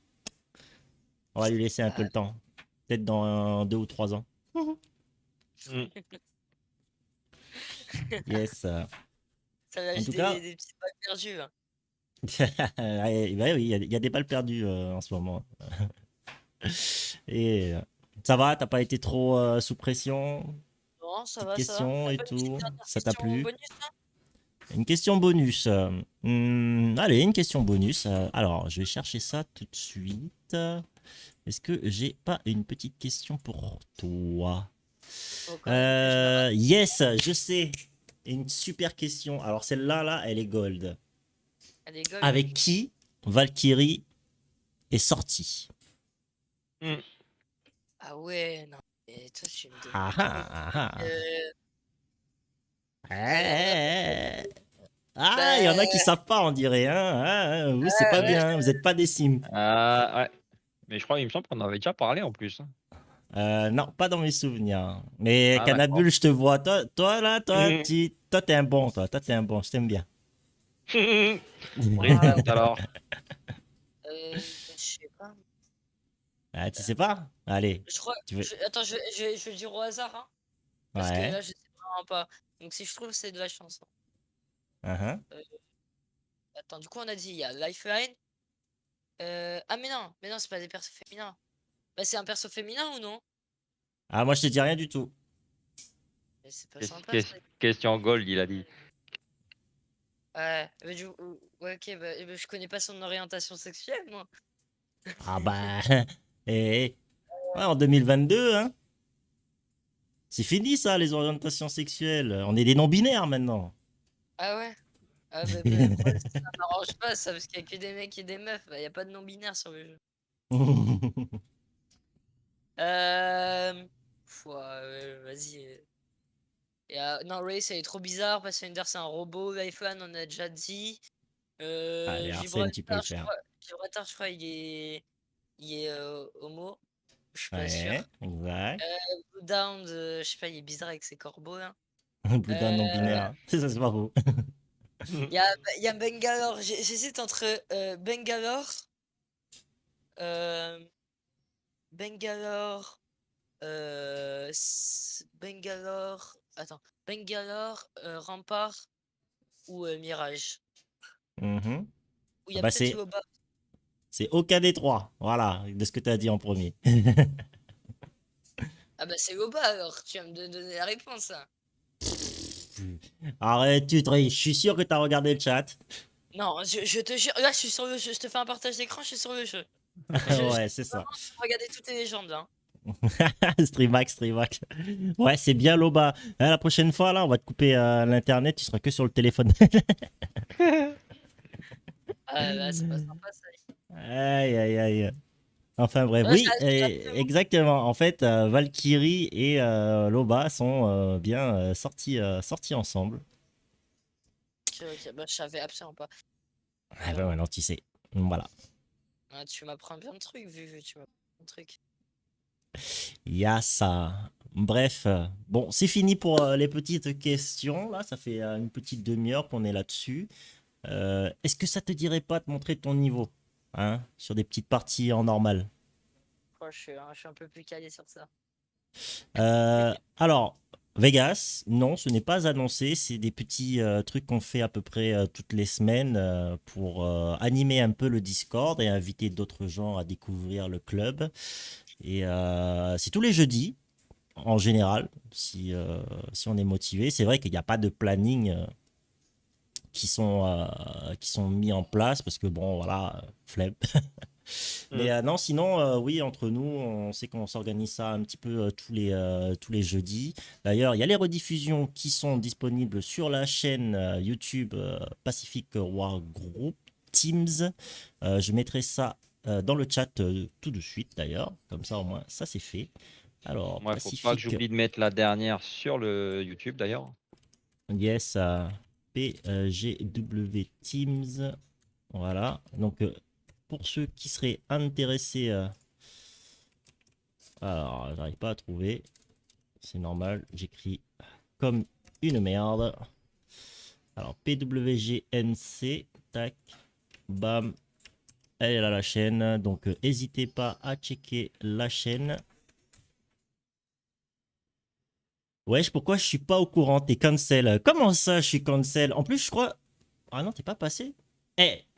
On va lui laisser un peu le temps. Peut-être dans 2 ou 3 ans. Mm. Yes. Ça lâche En tout cas, des petites balles perdues. Hein. ouais, bah oui, il y a des balles perdues en ce moment. Et ça va, t'as pas été trop sous pression? Non, ça Petite va, ça va. question T'as et pas une petite tout. dernière Ça t'a question plu? bonus là? Une question bonus. Allez, une question bonus. Alors, je vais chercher ça tout de suite. Est-ce que j'ai pas une petite question pour toi? Faut quand même que je me Yes, je sais. Une super question. Alors, celle-là, là, elle est gold. Allez, go. Avec qui Valkyrie est sortie? Ah ouais, non. Et toi, tu me donnes Ah trop ah ah ah. Ah, il y en a qui savent pas, on dirait. Hein. Ah, vous, c'est pas ouais, bien. Vous êtes pas des sims. Ouais. Mais je crois, il me semble qu'on en avait déjà parlé en plus. Hein. Non, pas dans mes souvenirs. Mais Ah, Canabule, je te vois. Toi là, toi, Mhm. toi, t'es un bon, toi. Toi, t'es un bon. Je t'aime bien. Present alors. je sais pas. Ah, tu sais pas? Allez, Je crois. tu veux. Attends, je vais le dire au hasard, hein. Parce que Ouais. là, je sais vraiment pas. Donc, si je trouve, c'est de la chance. Uh-huh. Attends, du coup, on a dit, il y a Lifeline. Ah, mais non, c'est pas des persos féminins. Bah, c'est un perso féminin ou non? Ah, moi, je te dis rien du tout. Mais c'est pas sympa, ça. Question gold, il a dit. Ouais, mais ouais, ok, bah, je connais pas son orientation sexuelle, moi. Ah bah. Eh, ouais, en 2022, hein. C'est fini ça, les orientations sexuelles. On est des non-binaires maintenant. Ah ouais? Ah bah, le problème, c'est que ça m'arrange pas, ça, parce qu'il y a que des mecs et des meufs. Bah, y a pas de non-binaire sur le jeu. Vas-y. Non, Race, elle est trop bizarre. Pathfinder, c'est un robot. Lifeline, on a déjà dit. Allez, Arsène, tu peux le faire. Gibraltar, je crois, il est homo. Je suis pas sûr. Ouais, exact. Blue Down, je sais pas, il est bizarre avec ses corbeaux là. Blue Down non-binaire. Ça, c'est pas faux. Il y a Bangalore. J'hésite entre Bangalore. euh, Bangalore. Bangalore. Attends. Bangalore, Rempart ou Mirage. Mhm. Ou il y a Bah, peut-être Yoba. c'est aucun des trois. Voilà, de ce que tu as dit en premier. Ah bah c'est Yoba alors. Tu vas me donner la réponse là. Arrête, tu triches. Je suis sûr que tu as regardé le chat. Non, je te jure. Là, je suis sur le jeu. Je te fais un partage d'écran. Je suis sur le jeu. Ouais, c'est ça. Regardez toutes les légendes là. Streamax. Ouais, c'est bien Loba. La prochaine fois, là, on va te couper l'internet. Tu seras que sur le téléphone. Ah là, c'est pas sympa ça. Aïe. Enfin bref, Ouais, oui, exactement. exactement. En fait, Valkyrie et Loba sont bien sortis ensemble. Ok, bah, je savais absolument pas. Ah bah maintenant tu sais. Voilà. Ah, tu m'apprends plein de trucs, vu, tu m'apprends plein de trucs. Il y a ça. Bref, bon, c'est fini pour les petites questions. Là, ça fait une petite demi-heure qu'on est là-dessus. Est-ce que ça te dirait pas de montrer ton niveau, hein, sur des petites parties en normal? Moi, je suis un peu plus calé sur ça. Alors, Vegas, non, ce n'est pas annoncé. C'est des petits trucs qu'on fait à peu près toutes les semaines pour animer un peu le Discord et inviter d'autres gens à découvrir le club. Et c'est tous les jeudis, en général, si on est motivé. C'est vrai qu'il n'y a pas de planning qui sont mis en place parce que, bon, voilà, flemme. Mais non, sinon, oui, entre nous, on sait qu'on s'organise ça un petit peu tous les jeudis. D'ailleurs, il y a les rediffusions qui sont disponibles sur la chaîne YouTube Pacific War Group Teams. Je mettrai ça dans le chat tout de suite, d'ailleurs. Comme ça, au moins, ça c'est fait. Alors, Ouais, faut pas que j'oublie de mettre la dernière sur le YouTube d'ailleurs. Yes, PGW Teams. Voilà. Donc, pour ceux qui seraient intéressés, alors j'arrive pas à trouver, c'est normal, j'écris comme une merde. Alors PWGNC, tac, bam, elle est là la chaîne, donc n'hésitez pas à checker la chaîne. Wesh, pourquoi je suis pas au courant? T'es cancel. Comment ça, je suis cancel? En plus, je crois... Ah non, t'es pas passé?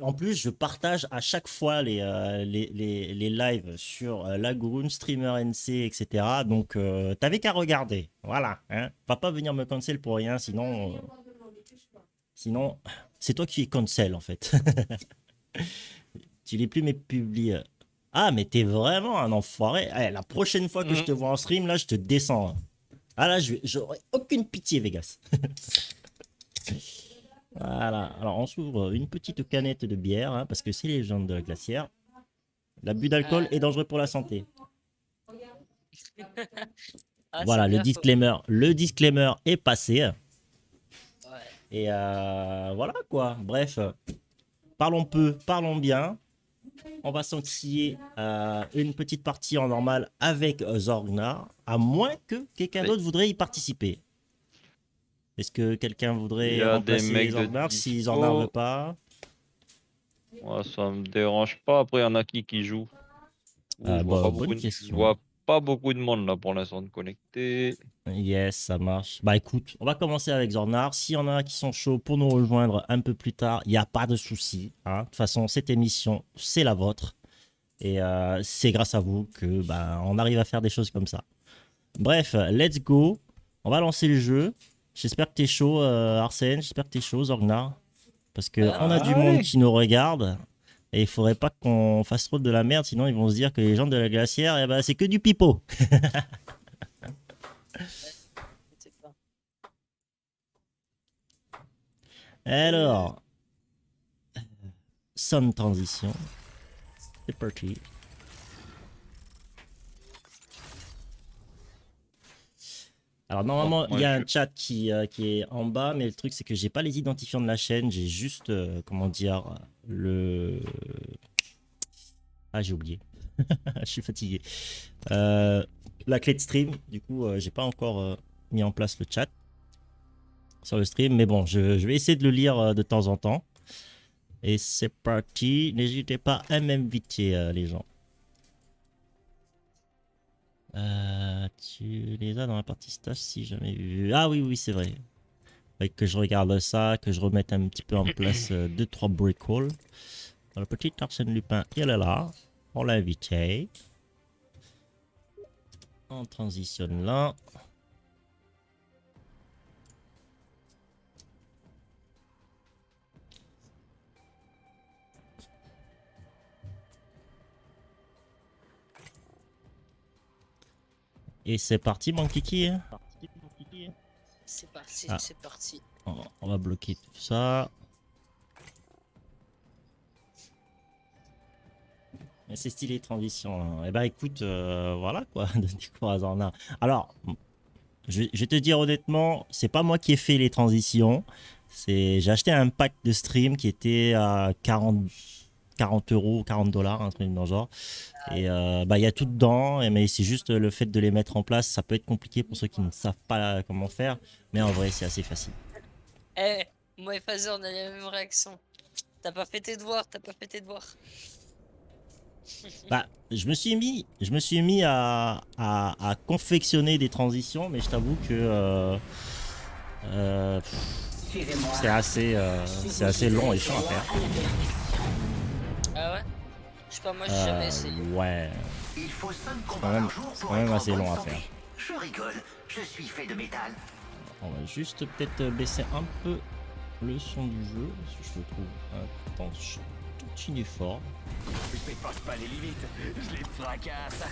En plus, je partage à chaque fois les lives sur Lagoon, Streamer NC, etc. Donc, t'avais qu'à regarder. Voilà. Hein. Va pas venir me cancel pour rien, sinon... sinon, c'est toi qui es cancel, en fait. Tu lis plus mes publis. Ah, mais t'es vraiment un enfoiré. La prochaine fois que je te vois en stream, là, je te descends. Ah là, j'aurais aucune pitié, Vegas. Voilà. Alors, on s'ouvre une petite canette de bière, hein, parce que c'est les légendes de la glacière. L'abus d'alcool est dangereux pour la santé. Voilà, le disclaimer. Le disclaimer est passé. Ouais. Et voilà, quoi. Bref, parlons peu, parlons bien. On va s'enquiller une petite partie en normal avec Zorgnar, à moins que quelqu'un d'autre voudrait y participer. Est-ce que quelqu'un voudrait remplacer Zorgnar si Zorgnar ne veut pas? Ouais, ça me dérange pas. Après, il y en a qui joue. Bonne question. Je vois pas beaucoup de monde là pour l'instant de connecté. Yes, ça marche. Bah écoute, on va commencer avec Zorgnar. S'il y en a qui sont chauds pour nous rejoindre un peu plus tard, il n'y a pas de souci. Hein. De toute façon, cette émission, c'est la vôtre. Et c'est grâce à vous que on arrive à faire des choses comme ça. Bref, let's go. On va lancer le jeu. J'espère que t'es chaud, Arsène. J'espère que t'es chaud, Zorgnar. Parce qu'on a du monde qui nous regarde. Et il faudrait pas qu'on fasse trop de la merde. Sinon, ils vont se dire que les gens de la glacière, eh ben, c'est que du pipeau. Alors, sans transition. C'est parti. Alors normalement, il y a un chat qui est en bas, mais le truc c'est que j'ai pas les identifiants de la chaîne, j'ai juste, comment dire, le... Ah, j'ai oublié. Je suis fatigué. La clé de stream, du coup, j'ai pas encore mis en place le chat sur le stream, mais bon, je vais essayer de le lire de temps en temps. Et c'est parti. N'hésitez pas à m'inviter, les gens. Tu les as dans la partie stage si jamais vu. Ah oui, oui, c'est vrai. Faudrait que je regarde ça, que je remette un petit peu en place 2-3 bricoles. Le petit Arsène Lupin, il est là. On l'a invité. On transitionne là. Et c'est parti, mon kiki. C'est parti, Ah. c'est parti. On va bloquer tout ça. Mais c'est stylé, transition. Et bah écoute, voilà quoi, de découvrir Zorgnar. Alors, je vais te dire honnêtement, c'est pas moi qui ai fait les transitions. J'ai acheté un pack de stream qui était à 40 €, 40 $, un truc dans le genre. Et bah il y a tout dedans, mais c'est juste le fait de les mettre en place, ça peut être compliqué pour ceux qui ne savent pas comment faire, mais en vrai c'est assez facile. Eh, moi et Phaser, on a la même réaction. T'as pas fait tes devoirs, t'as pas fait tes devoirs. Bah, je me suis mis à confectionner des transitions, mais je t'avoue que c'est assez long et chiant à faire. Ah ouais? Je sais pas, moi j'ai jamais essayé. Ouais, Il faut 5 c'est combats par jour quand pour même être en assez bonne long à santé. faire. Je rigole, je suis fait de métal. On va juste peut-être baisser un peu le son du jeu, parce que je le trouve un tout petit fort. Je dépasse pas les limites, je les fracasse.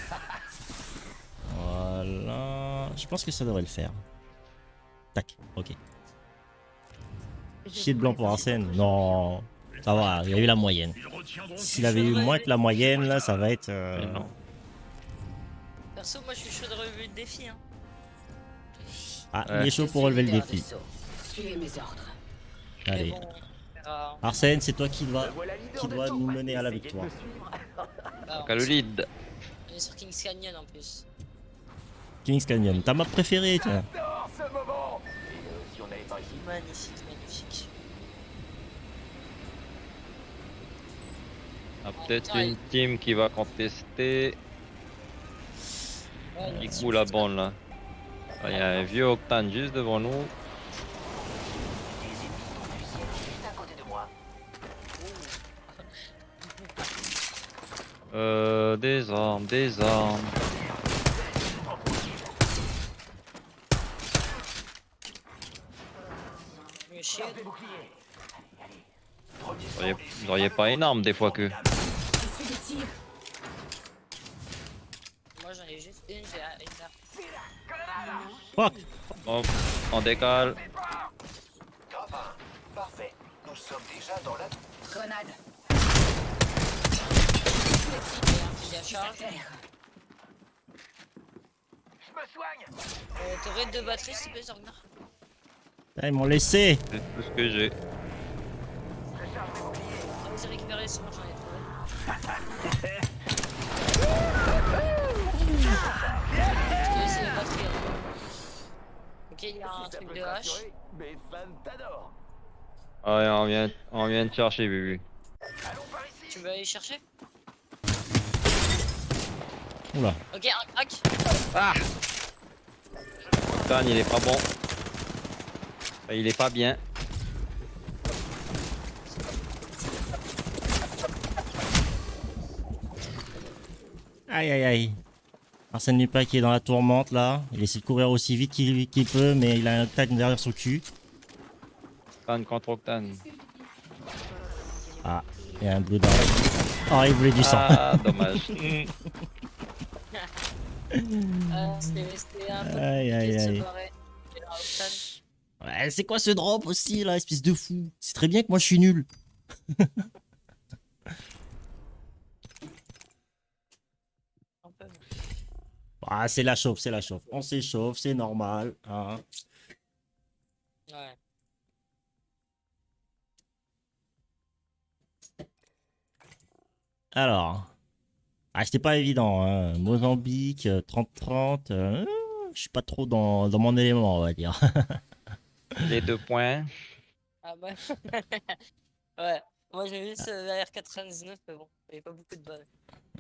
Voilà, je pense que ça devrait le faire. Tac, ok. Chier de blanc pour Arsène. Non, ça va, il y a eu la moyenne. S'il avait eu moins que la moyenne, là, ça va être... Mais non. Perso, moi je suis chaud de relever le défi. Hein. Ah, Ouais. il est chaud pour relever le défi. Suivez mes ordres. Mais Allez, bon, on verra. Arsène, c'est toi qui dois nous mener à la victoire. Bah, Quel lead. on est sur King's Canyon en plus. Kings Canyon, ta map préférée, tiens. J'adore ce moment. Si on n'avait pas ici. Magnifique, magnifique. Ah, peut-être une team qui va contester. Ouais, Il là-dessus, coule la c'est bande là. Ah, il y a un vieux Octane juste devant nous. Juste à côté de moi. Des armes, des armes. Mais chier. Des boucliers. Vous auriez pas une arme des fois que. Moi j'en ai juste une, j'ai une arme. Fuck. Bon, on décale. Top 1. Parfait. Nous sommes déjà dans la... Grenade. Et un petit achat. Je me soigne. T'aurais 2 batteries s'il te plaît, Zorgnar? Ah, ils m'ont laissé. C'est tout ce que j'ai. Ah, vous avez récupéré, c'est bon, j'en ai trouvé. Je te laisse les batteries. Hein. Ok, il y a un truc de hache. Mes fans t'adorent. Ah ouais, on vient de chercher, Bubu. Allons par ici. Tu veux aller chercher? Oula. Ok, un crack. Ah Octane, il est pas bon. Enfin, il est pas bien. Aïe aïe aïe. Arsène Lupin qui est dans la tourmente là. Il essaie de courir aussi vite qu'il peut, mais il a un tag derrière son cul. Octane contre Octane. Ah, il y a un bleu dans Oh, il voulait du sang. Ah, dommage. C'était un peu Aïe, aïe, compliqué de se aïe. barrer. Et là, Octane, Ouais, c'est quoi ce drop aussi là, espèce de fou. C'est très bien que moi je suis nul. un peu. Ah, c'est la chauffe, c'est la chauffe. On s'échauffe, c'est normal. Hein. Ouais. Alors. Ah, c'était pas évident. Hein. Mozambique, 30-30. Je suis pas trop dans mon élément, on va dire. Les 2 points. Ah ouais. Ouais. Moi j'ai juste la R99, mais bon, il n'y avait pas beaucoup de balles.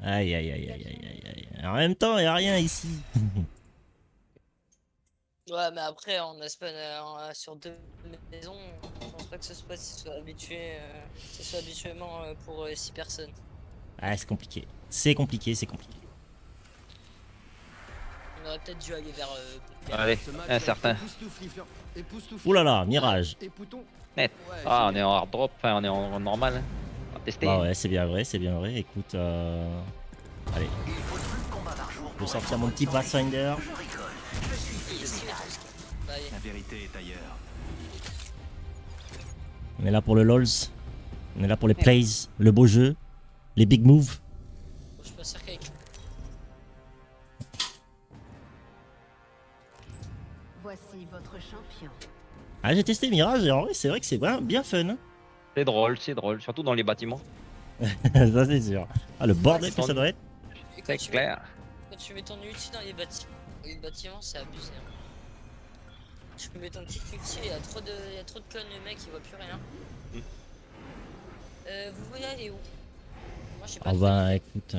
Aïe, aïe, aïe, aïe, aïe, aïe, aïe. En même temps, il n'y a rien ici. Ouais, mais après, on a spawn sur 2 maisons. Je pense pas que ce spot soit habitué, ce soit habituellement pour 6 personnes. Ah, c'est compliqué. C'est compliqué, c'est compliqué. On aurait peut-être dû aller vers. Allez, incertain. Ouh là là, Mirage. Net. Ah, on est en hard drop, enfin on est en normal. Hein. On va tester. Bah ouais, c'est bien vrai, c'est bien vrai. Écoute, allez. Il faut plus de combats par jour Je vais pour sortir être mon en petit bonne santé. Pathfinder. Je rigole. Je suis fait de Ici, métal. bah, allez. La vérité est ailleurs. On est là pour le LOLs. On est là pour les plays, le beau jeu, les big moves. Je suis pas sûr qu'avec. Voici votre champion. Ah, j'ai testé Mirage et en vrai, c'est vrai que c'est bien fun. Hein. C'est drôle, surtout dans les bâtiments. Ça c'est sûr. Ah le bordel que ça doit être. Et quand C'est tu clair. Quand tu mets ton ulti dans les bâtiments, c'est abusé. Hein. Tu peux mettre ton petit ulti, il y a trop de connes, le mec il voit plus rien. Mm. Vous voulez aller où? Moi je sais pas. Ah bah écoute,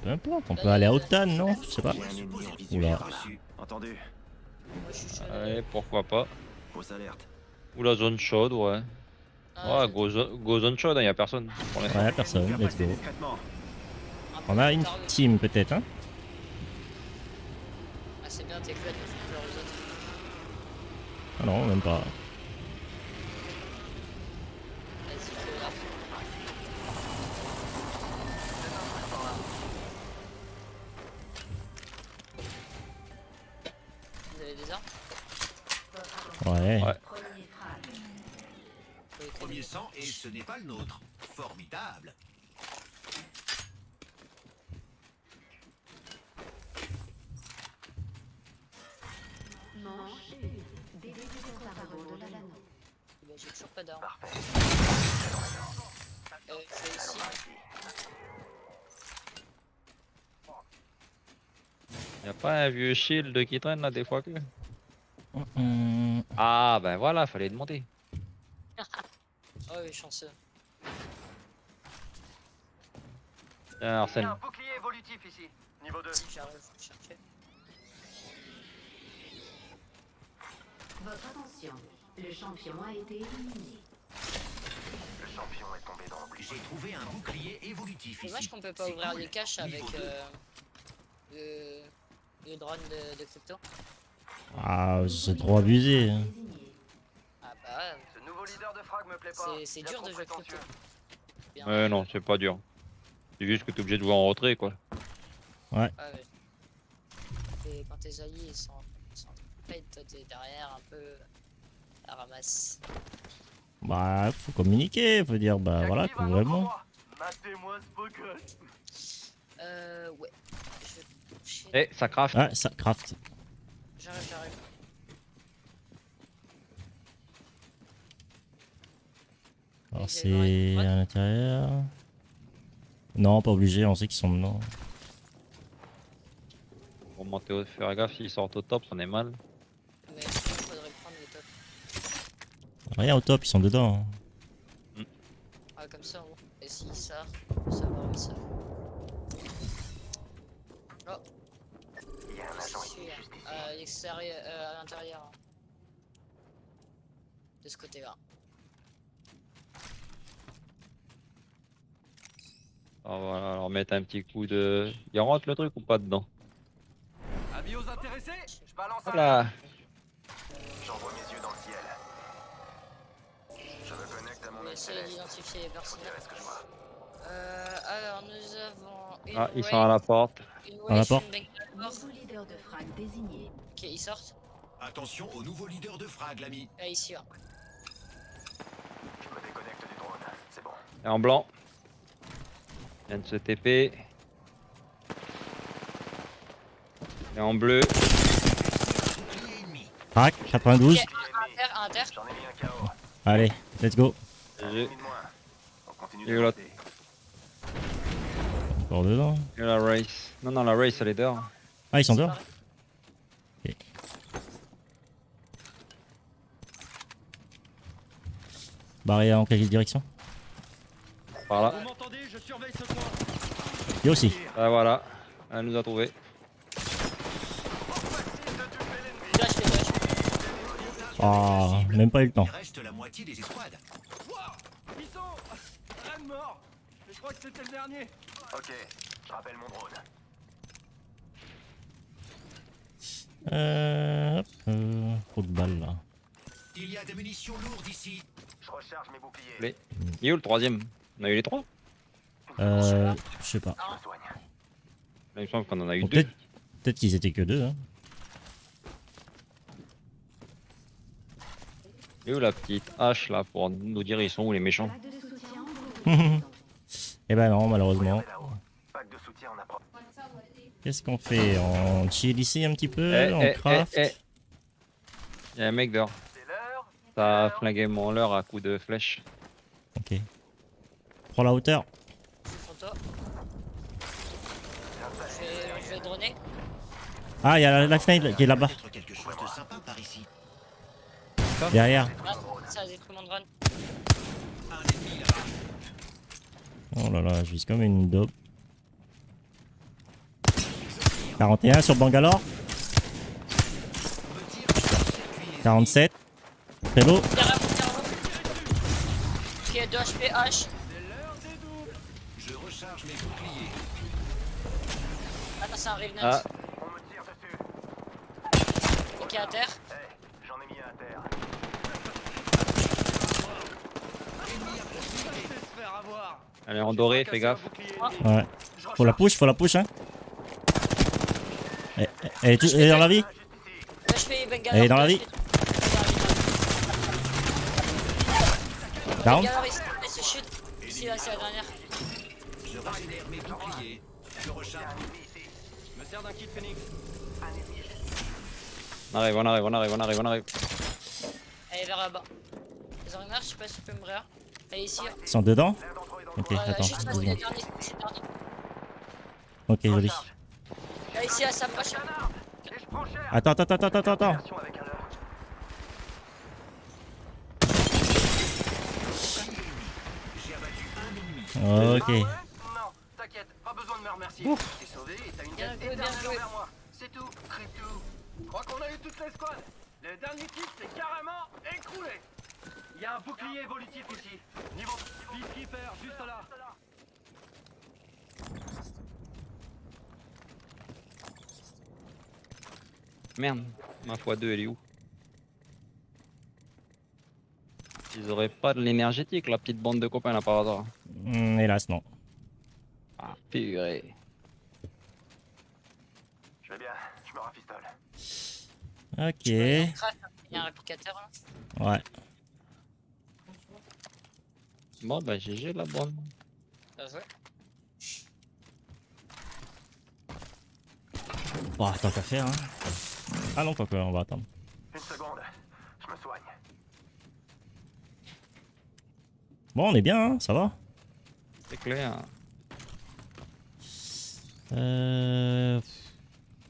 peu importe, on peut aller à Octane, non? Je sais pas. J'ai un ennemi en Oula. visuel reçu. Entendu. Moi je suis chaud. Allez, pourquoi pas. Fausse alerte. Ou la zone chaude, ouais. Ah, Ouais, go zone chaude, hein, y a personne pour l'instant. Ouais, personne, Faire let's passer go. discrètement. un peu On a une tard, le- team peut-être, hein? Ah c'est bien, t'es club, de faire peur aux autres. Ah non, même pas. Vas-y, fais-la. Vous avez des armes? Ouais. Ouais. Premier sang et ce n'est pas le nôtre. Formidable. Manche 1. Début du compte à rebours de l'anneau. Bah, j'ai toujours pas d'armes. C'est ici. Y a pas un vieux shield qui traîne là des fois que. Hum, Ah ben voilà, fallait demander. Oh oui, chanceux. Tiens, Arsène. bouclier évolutif ici. Niveau 2. Si j'arrive, faut le chercher. Votre attention. Le champion a été éliminé. Le champion est tombé dans l'oubli. J'ai trouvé un bouclier évolutif Dommage ici. qu'on peut pas C'est ouvrir cool. les caches avec Niveau 2. le drone de crypto. Ah, c'est trop abusé. Hein. Désigné. Ah bah Ce nouveau leader de frag me plaît pas. c'est dur de jouer crypto. Bien. Ouais, non, c'est pas dur. C'est juste que t'es obligé de jouer en retrait quoi. Ouais, ouais. Quand tes alliés ils sont en fight, toi t'es derrière un peu à ramasse. Bah, faut communiquer, faut dire, bah voilà, que vraiment. Matez-moi ce beau gosse. Ouais. Je vais toucher. Eh, ça craft. Ah, ça craft. J'arrive. Alors Vous allez voir une c'est droite à l'intérieur. Non, pas obligé, on sait qu'ils sont dedans. Pour monter au faire gaffe, s'ils sortent au top, ça en est mal. Mais sinon, faudrait prendre les tops. Rien au top, ils sont dedans. Ah, comme ça, et s'il sort, faut savoir où il sort. Oh, Il y a un agent ici, c'est juste ici. à l'extérieur, à l'intérieur. Hein. De ce côté-là. Alors voilà, alors mettre un petit coup de. Il rentre le truc ou pas dedans? Amis aux intéressés, je balance un. Voilà. J'envoie mes yeux dans le ciel. Je me connecte à On mon va œil essayer céleste. d'identifier les Je vous personnes. dirai ce que je vois. Alors, nous avons une Ah, ils sont à la porte. une À la Wraith, porte. une Bangalore. Nouveau leader de frag désigné. Ok, ils sortent. Attention au nouveau leader de frag, l'ami. Là, ici, là. Je me déconnecte du drone. C'est bon. Et en blanc. Il vient de se TP. Et en bleu. Bouclier ennemi. Crac, 92. Ok, un inter. J'en ai mis un KO. Allez, let's go. Un GG. ennemi de moins. On continue Et de l'autre. monter. Encore dedans. Et la race. Non, la race, elle est dehors. Ah, ils sont dehors. Ok. Barré en quelle direction? Par là. m'entendez? Je surveille ce coin. Et aussi. Ah voilà. Elle nous a trouvé. Flash, les flash. Ah, même pas eu le temps. Il reste la moitié des escouades. Ils sont rien de mort. Mais je crois que c'était le dernier. Ok, je rappelle mon drone. Hop, trop de balles là. Il y a des munitions lourdes ici. Je recharge mes boucliers. Les- Il est où le troisième? On a eu les trois? Je sais pas. Je me soigne. Là, il me semble qu'on en a eu Bon, deux. peut-être qu'ils étaient que deux. Hein. Et où la petite hache là pour nous dire ils sont où les méchants? Plaque de soutien en gros. Eh ben non, malheureusement. Regardez là-haut. Pack de soutien en approche. Qu'est-ce qu'on fait? On chill ici un petit peu? Eh, On eh, craft? eh, eh. Il y a un mec dehors. C'est l'heure. Ça a flingué mon leurre à coup de flèche. Ok. Prends la hauteur. droné. Ah, il y a la fenêtre qui est là-bas. Peut-être quelque chose de sympa par ici. Derrière. Ah, ça a détruit mon drone. Un ennemi là-bas. Oh là là, je vise comme une dope. 41 sur Bangalore. 47. Hello. Derrière vous. Ok, 2 HP H. Je recharge mes boucliers. Ah non, c'est un Revenant. Ah, On me tire dessus. Ok, à terre. J'en ai mis un à terre. Se faire avoir. elle est en doré, fais gaffe. Ouais. Faut la push, hein. Elle est dans la vie. 2 HP Bangalore. Elle est dans la 2 vie. HP. Down. Bangalore, il se chute. Ici, là, c'est la dernière. Je régénère mes boucliers. Je recharge. Je me sers d'un kit Phoenix. On arrive. Elle est vers là-bas. Les enrimeurs, je sais pas si tu peux me réa. Elle est ici. Ils sont dedans. Ok, Ouais, attends. juste là, c'est 2 le secondes. dernier. C'est le dernier. Ok, joli. Là, ici, elle s'approche. Attends. Ok. Non, t'inquiète, pas besoin de me remercier. T'es sauvé et t'as une Bien gueule joué, bien éternelle joué. envers moi. C'est tout, tout. Je crois qu'on a eu toute l'escouade. Le dernier type s'est carrément écroulé. Il y a un bouclier évolutif ici. Niveau Peacekeeper, juste là. Merde, ma x2 elle est où? Ils auraient pas de l'énergétique, la petite bande de copains là par hasard. Hélas, non. Ah, purée. Je vais bien. Je me rafistole. Ok. Il y a un réplicateur là. Ouais. Bon bah GG la bonne. Bien joué. Bon, tant qu'à faire, hein. Ah non, quoi, on va attendre. Une seconde. Je me soigne. Bon, on est bien, hein, ça va. C'est clair. Ouais,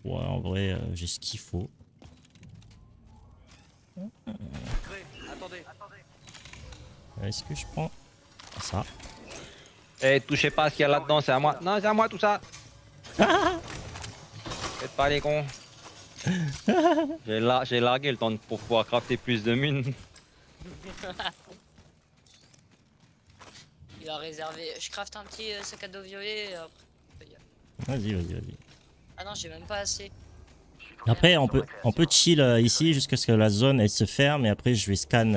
en vrai, j'ai ce qu'il faut. Attendez. Est-ce que je prends ça? Eh, touchez pas à ce qu'il y a là-dedans, c'est à moi. Non, c'est à moi tout ça. Faites pas les cons. J'ai largué le temps pour pouvoir crafter plus de mines. Il a réservé. Je craft un petit sac à dos violet. Et après... Vas-y. Ah non, j'ai même pas assez. Après, on peut chill ici jusqu'à ce que la zone elle se ferme et après je vais scan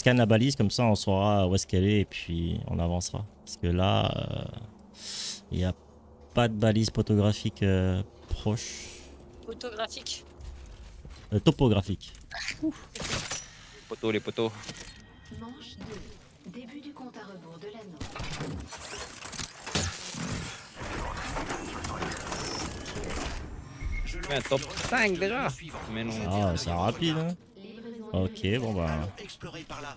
la balise, comme ça on saura où est-ce qu'elle est et puis on avancera. Parce que là, il n'y a pas de balise photographique proche. Photographique. Topographique. Les poteaux. Manche 2. Début du compte à rebours de l'anneau. Mais top 5 déjà. Mais non. Ah, c'est rapide, hein. Ok, bon bah. Explorer par là.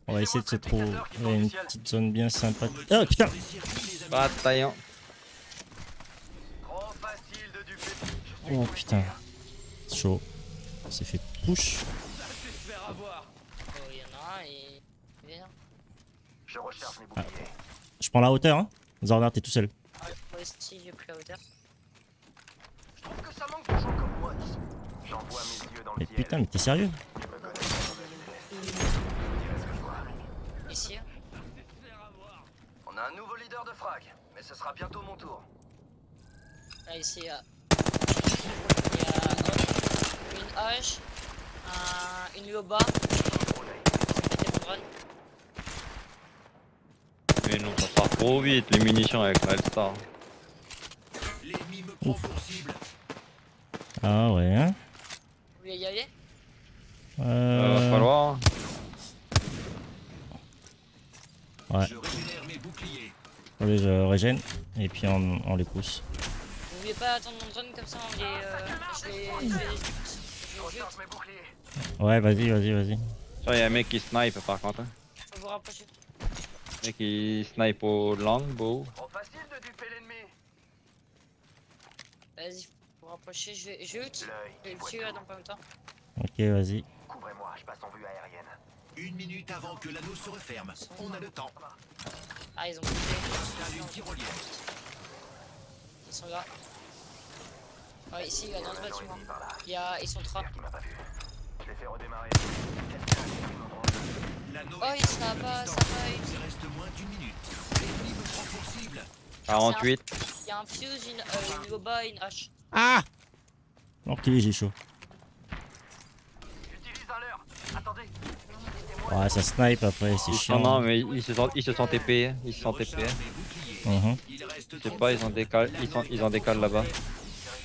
On va essayer de se trouver une petite zone bien sympathique. Oh putain! Bataillon. Trop facile de duper. Oh putain. Chaud. On s'est fait push. Se faire avoir. Oh, il y en a un et. Viens. Je recharge mes boucliers. Je prends la hauteur, hein. Zorner, t'es tout seul. Ouais, si, j'ai pris la hauteur. Je trouve que ça manque de gens comme moi ici. J'envoie mes yeux dans le Mais ciel. putain, mais t'es sérieux? Je me connais sans vérité. Je dirai ce que je vois. Ici. On a un nouveau leader de frag, mais ce sera bientôt mon tour. Là, ici, il y a une hache, une Loba. C'était mon drone. Mais non, ça part trop vite les munitions avec la L-Star. L'ennemi me prend pour cible. Ah ouais, hein. Vous voulez y aller? Va falloir. Ouais. Je régénère mes boucliers. Allez, je régène. Et puis on les pousse. Vous voulez pas attendre mon drone comme ça? On les. Je les Recharge mes boucliers. Ouais, vas-y. Ça, y a un mec qui snipe par contre. Hein. Faut vous rapprocher. Un mec qui snipe au longbow. Trop facile de duper l'ennemi. Vas-y, faut rapprocher. Je vais ult. Je vais le tuer là dans pas longtemps. Ok, vas-y. Couvrez-moi, je passe en vue aérienne. 1 minute avant que l'anneau se referme. On a le temps. Ah, ils ont bougé. Installe une tyrolienne. Ils sont là. Ouais, ici, là, dans ce bâtiment. Ils sont 3. Il m'a pas vu. Je les fais redémarrer. L'anneau Oh, est ça va, ça va. Il reste moins d'1 minute. L'ennemi me prend pour cible. 48. Il y a un fuse, une loba et une hache. Ah! Enculé, j'ai chaud. J'utilise un leurre. Attendez. Ouais, ça snipe après, c'est chiant. Non, mais ils se sont TP. Ils se sont TP. Mhm, Il reste Je sais pas, ils en décalent là-bas.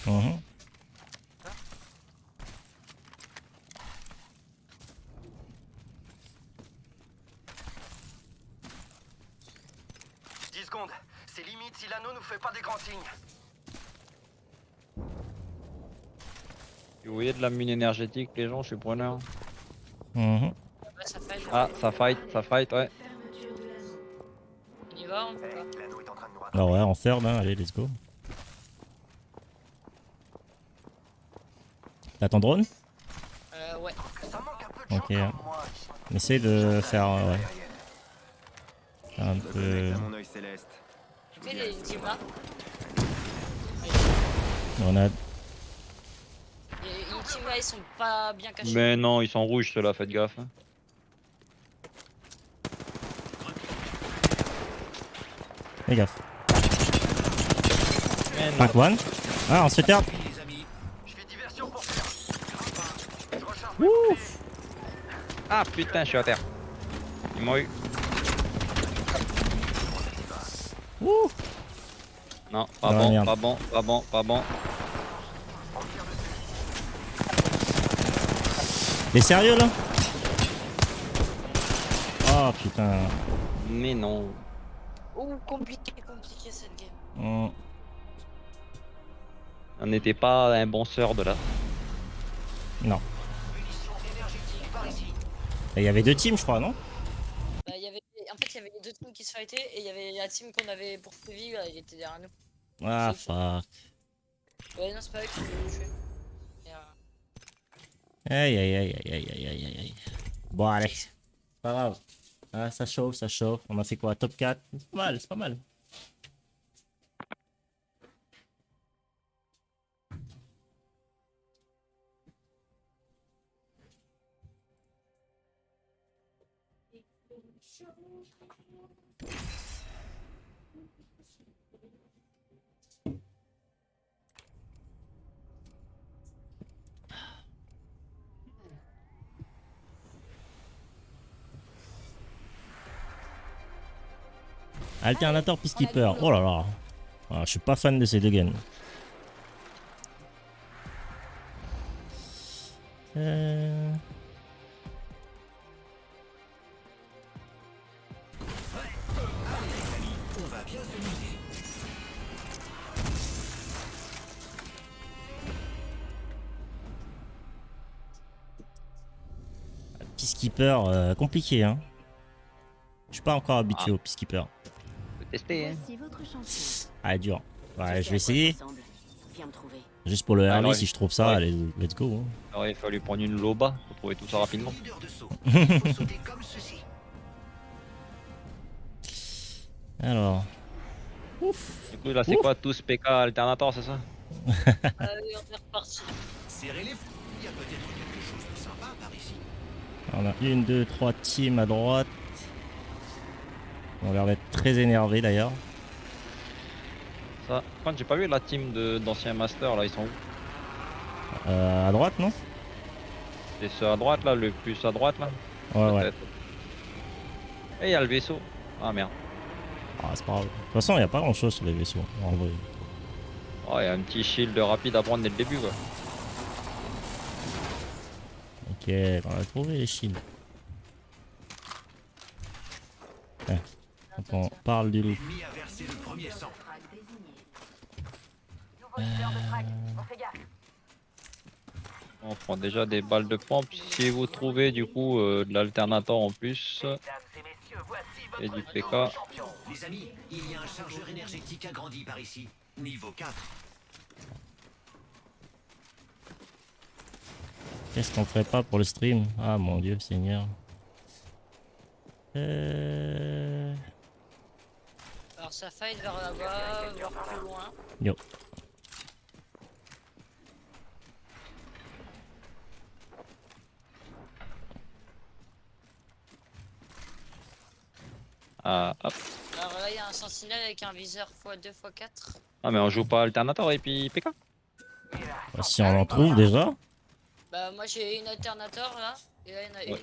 mhm. 10 secondes. C'est limite si l'anneau nous fait pas des grands signes. Si vous voyez de la mine énergétique, les gens, je suis preneur. Mhm. Ouais, ça fait. Ah, ça fight, ouais. On y va, on fait pas. L'anneau est en train de nous Ah ouais, en third, hein. Allez, let's go. T'as ton drone? Ouais. Ça manque un peu de Ok. gens comme moi. On essaye de faire, ouais. Faire un peu... mon œil céleste. Tu sais, il y a une team là. Grenade. Il y a une team là, ils sont pas bien cachés. Mais non, ils sont rouges ceux-là, faites gaffe. Hein. Fais gaffe. Mais non. 5-1. Ah, on se fait terre. les amis. Je fais diversion pour faire. Je recharge. Ouf. Ah putain, je suis à terre. Ils m'ont eu. Ouh. Non, pas Non, bon, merde. pas bon, pas bon, pas bon. T'es sérieux là? Oh putain. Mais non. Oh, compliqué cette game. Hmm. On n'était pas un bon sœur de là. Non. Et il y avait 2 teams, je crois, non? Bah, en fait, il y avait les 2 teams qui se fightaient et il y avait la team qu'on avait poursuivi, il était derrière nous. Ah, fuck. Ouais, non, c'est pas eux qui voulaient nous tuer. Et, Aïe aïe aïe aïe aïe aïe aïe aïe. Bon, allez. C'est pas grave. Ah, ça chauffe, ça chauffe. On a fait quoi? Top 4? C'est pas mal, c'est pas mal. Alternator Peacekeeper. Oh là là. Ah, je suis pas fan de ces deux guns. On va bien s'amuser. Peacekeeper, compliqué, hein. Je suis pas encore habitué au Peacekeeper. Faut tester, hein. Voici votre champion. Ah, dur. Ouais, je vais sais à quoi ça essayer. ressemble. Viens me trouver. Juste pour le Ah, early, ouais. si je trouve ça, Ouais. allez, let's go. Hein. Il aurait fallu prendre une loba pour trouver tout ça rapidement. Leader de saut. Il faut sauter comme ceci. Alors. Du coup, là, c'est Ouf. quoi tous PK Alternator, c'est ça? Allez, on est reparti. Serrez les fous. Il y a peut-être quelque chose de sympa par ici. On a 1, 2, 3 teams à droite. On a l'air d'être très énervés d'ailleurs. Ça. Quand j'ai pas vu la team d'anciens masters, là, ils sont où? À droite, non? C'est ceux à droite, là, le plus à droite, là? Ouais, ouais. Peut-être. Et il y a le vaisseau. Ah merde. Ah, c'est pas grave. De toute façon, il n'y a pas grand chose sur les vaisseaux. En vrai. Oh, il y a un petit shield rapide à prendre dès le début, quoi. Ok, on va trouver les shields. Tiens, quand on parle du loup. L'ennemi a versé le premier sang. On prend déjà des balles de pompe. Si vous trouvez du coup de l'alternator en plus et du PK. Les amis, il y a un chargeur énergétique agrandi par ici. Niveau 4. Qu'est-ce qu'on ferait pas pour le stream? Ah mon dieu, Seigneur. Alors ça fight vers là-bas, vers plus loin. Yo. Ah, hop. Alors là, il y a un sentinelle avec un viseur x2 x4. Ah, mais on joue pas Alternator et puis PK? Bah, si on en trouve déjà. Bah moi j'ai une alternator là, et là il y en a Ouais.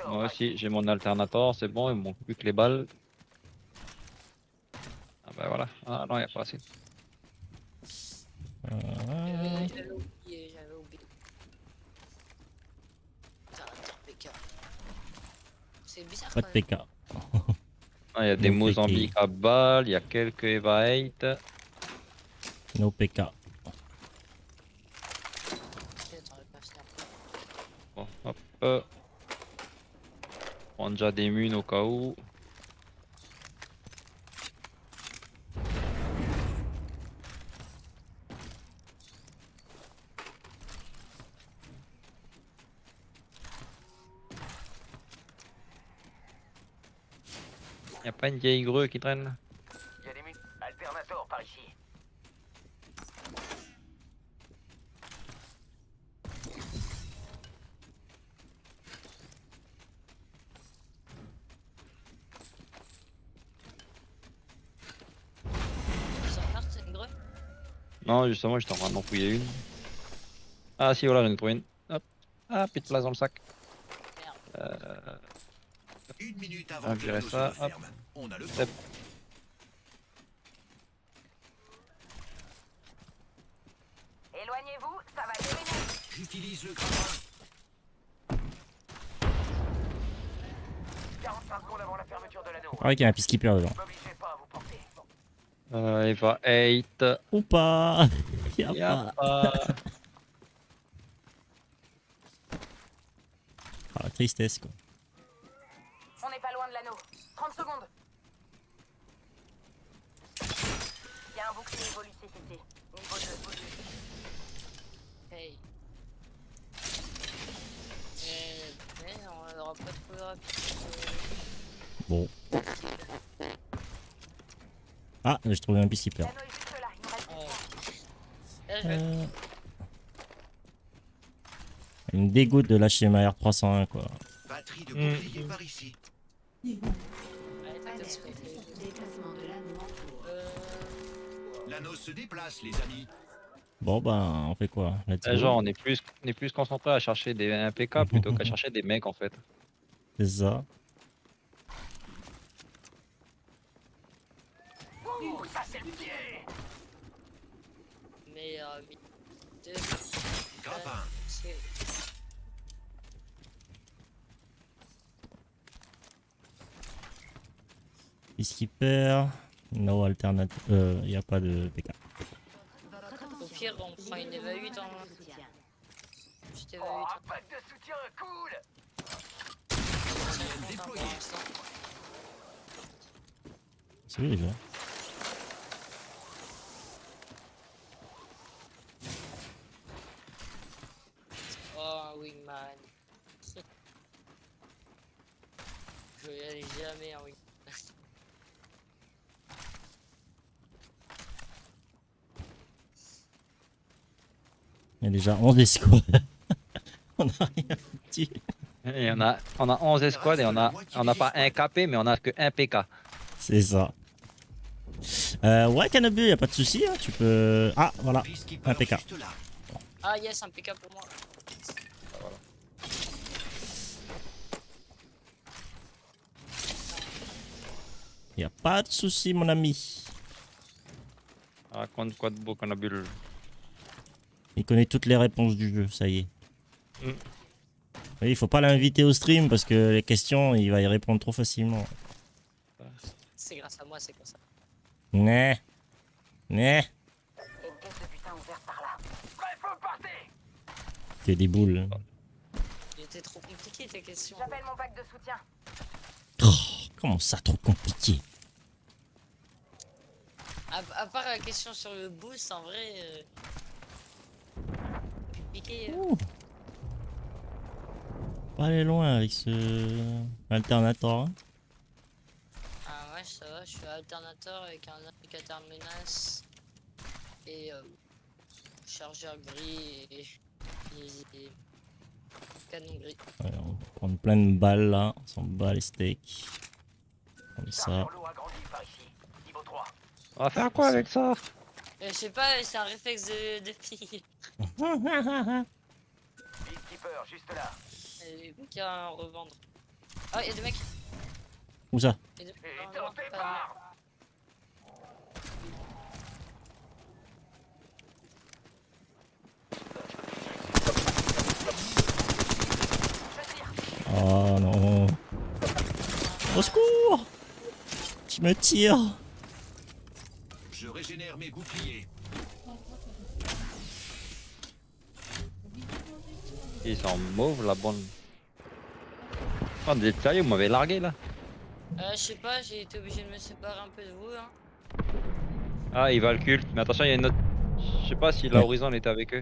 une. Moi aussi, j'ai mon Alternator, c'est bon, il me manque plus que les balles. Ah bah voilà. Ah non, il a pas assez. J'avais oublié, Putain, PK. C'est bizarre Pas de quand même. PK. Ah, il y a des No Mozambiques à balles, il y a quelques Eva 8. No PK. Bon, hop. On prend déjà des munes au cas où. Y a pas une vieille grue qui traîne? Il y a des Alternator par ici. Ça part, c'est une grue. Non, justement, j'étais en train d'en fouiller une. Ah si, voilà, j'en ai trouvé une. Hop. Ah, plus de place dans le sac. Une minute Ah, avant que je le dirais dos ça, se hop. ferme. On a le temps. Step. Éloignez-vous, ça va déménager. J'utilise le grappin. 45 secondes avant la fermeture de l'anneau. Ah ouais, qu'il y a un peacekeeper dedans. M'obligez pas à vous porter. Eva 8. Ou pas. Y a Y a pas. pas. Ah, la tristesse quoi. On n'est pas loin de l'anneau. 30 secondes. Il y a un bouclier évolutif ici. Niveau 2. Hey. Mais on aura pas trouvé rapide. Bon. Ah, j'ai trouvé un peacekeeper. L'anneau est juste là. Il nous reste Là, je vais... Il me dégoûte de lâcher ma R301 quoi. Batterie de bouclier par ici. Allez, t'inquiète, c'est pas fait. déplacement de l'anneau en cours. L'anneau se déplace, les amis. Bon ben, on fait quoi? Let's go. Genre, on est plus concentré à chercher des PK plutôt qu'à chercher des mecs en fait. C'est ça. Ouh, ça c'est le pied. Mais deux, Grappin. c'est... Peacekeeper. No alternative. Y a pas de PK. Au pire, on prend une Eva 8 en... Petite Eva Oh, 8 un pack de soutien, cool. pour l'instant. C'est lui déjà. Oh, un wingman. Je vais y aller jamais en wingman. Il y a déjà 11 escouades. On a rien dit. Et on a 11 escouades et on a pas un KP mais on a que un PK. C'est ça. Ouais, Canabu, y a pas de souci. Hein, tu peux. Ah, voilà. Un PK. Juste là. Ah yes, un PK pour moi. Y a pas de souci, mon ami. Raconte quoi de beau qu'on a bu le... Il connaît toutes les réponses du jeu, ça y est. Mm. Oui, il faut pas l'inviter au stream parce que les questions, il va y répondre trop facilement. C'est grâce à moi, c'est comme ça. Né. Né. Et une caisse de butin ouverte par là. Bref, faut partez. Que des boules. Il était trop compliqué tes questions. J'appelle mon pack de soutien. Oh, comment ça, trop compliqué? À part la question sur le boost, en vrai... compliqué. Ouh. Pas aller loin avec ce alternator. Hein. Ah ouais, ça va, je suis alternateur avec un applicateur menace et chargeur gris et canon gris. Ouais, on va prendre plein de balles là, on s'en bat les steaks. Comme ça. On va faire quoi avec ça? Je sais pas, c'est un réflexe de fille. Beekeeper, juste là. Il n'y a qu'à en revendre. Ah, il y a des mecs. Où ça? Il y a des... Et non, top pas là. départ. Oh non. Au secours! Je me tire. Je régénère mes boucliers. Ils sont mauves la bonne. Oh, vous êtes sérieux, vous m'avez largué là? Je sais pas, j'ai été obligé de me séparer un peu de vous. Hein. Ah, il va le culte. Mais attention, il y a une autre. Je sais pas si la Horizon était avec eux.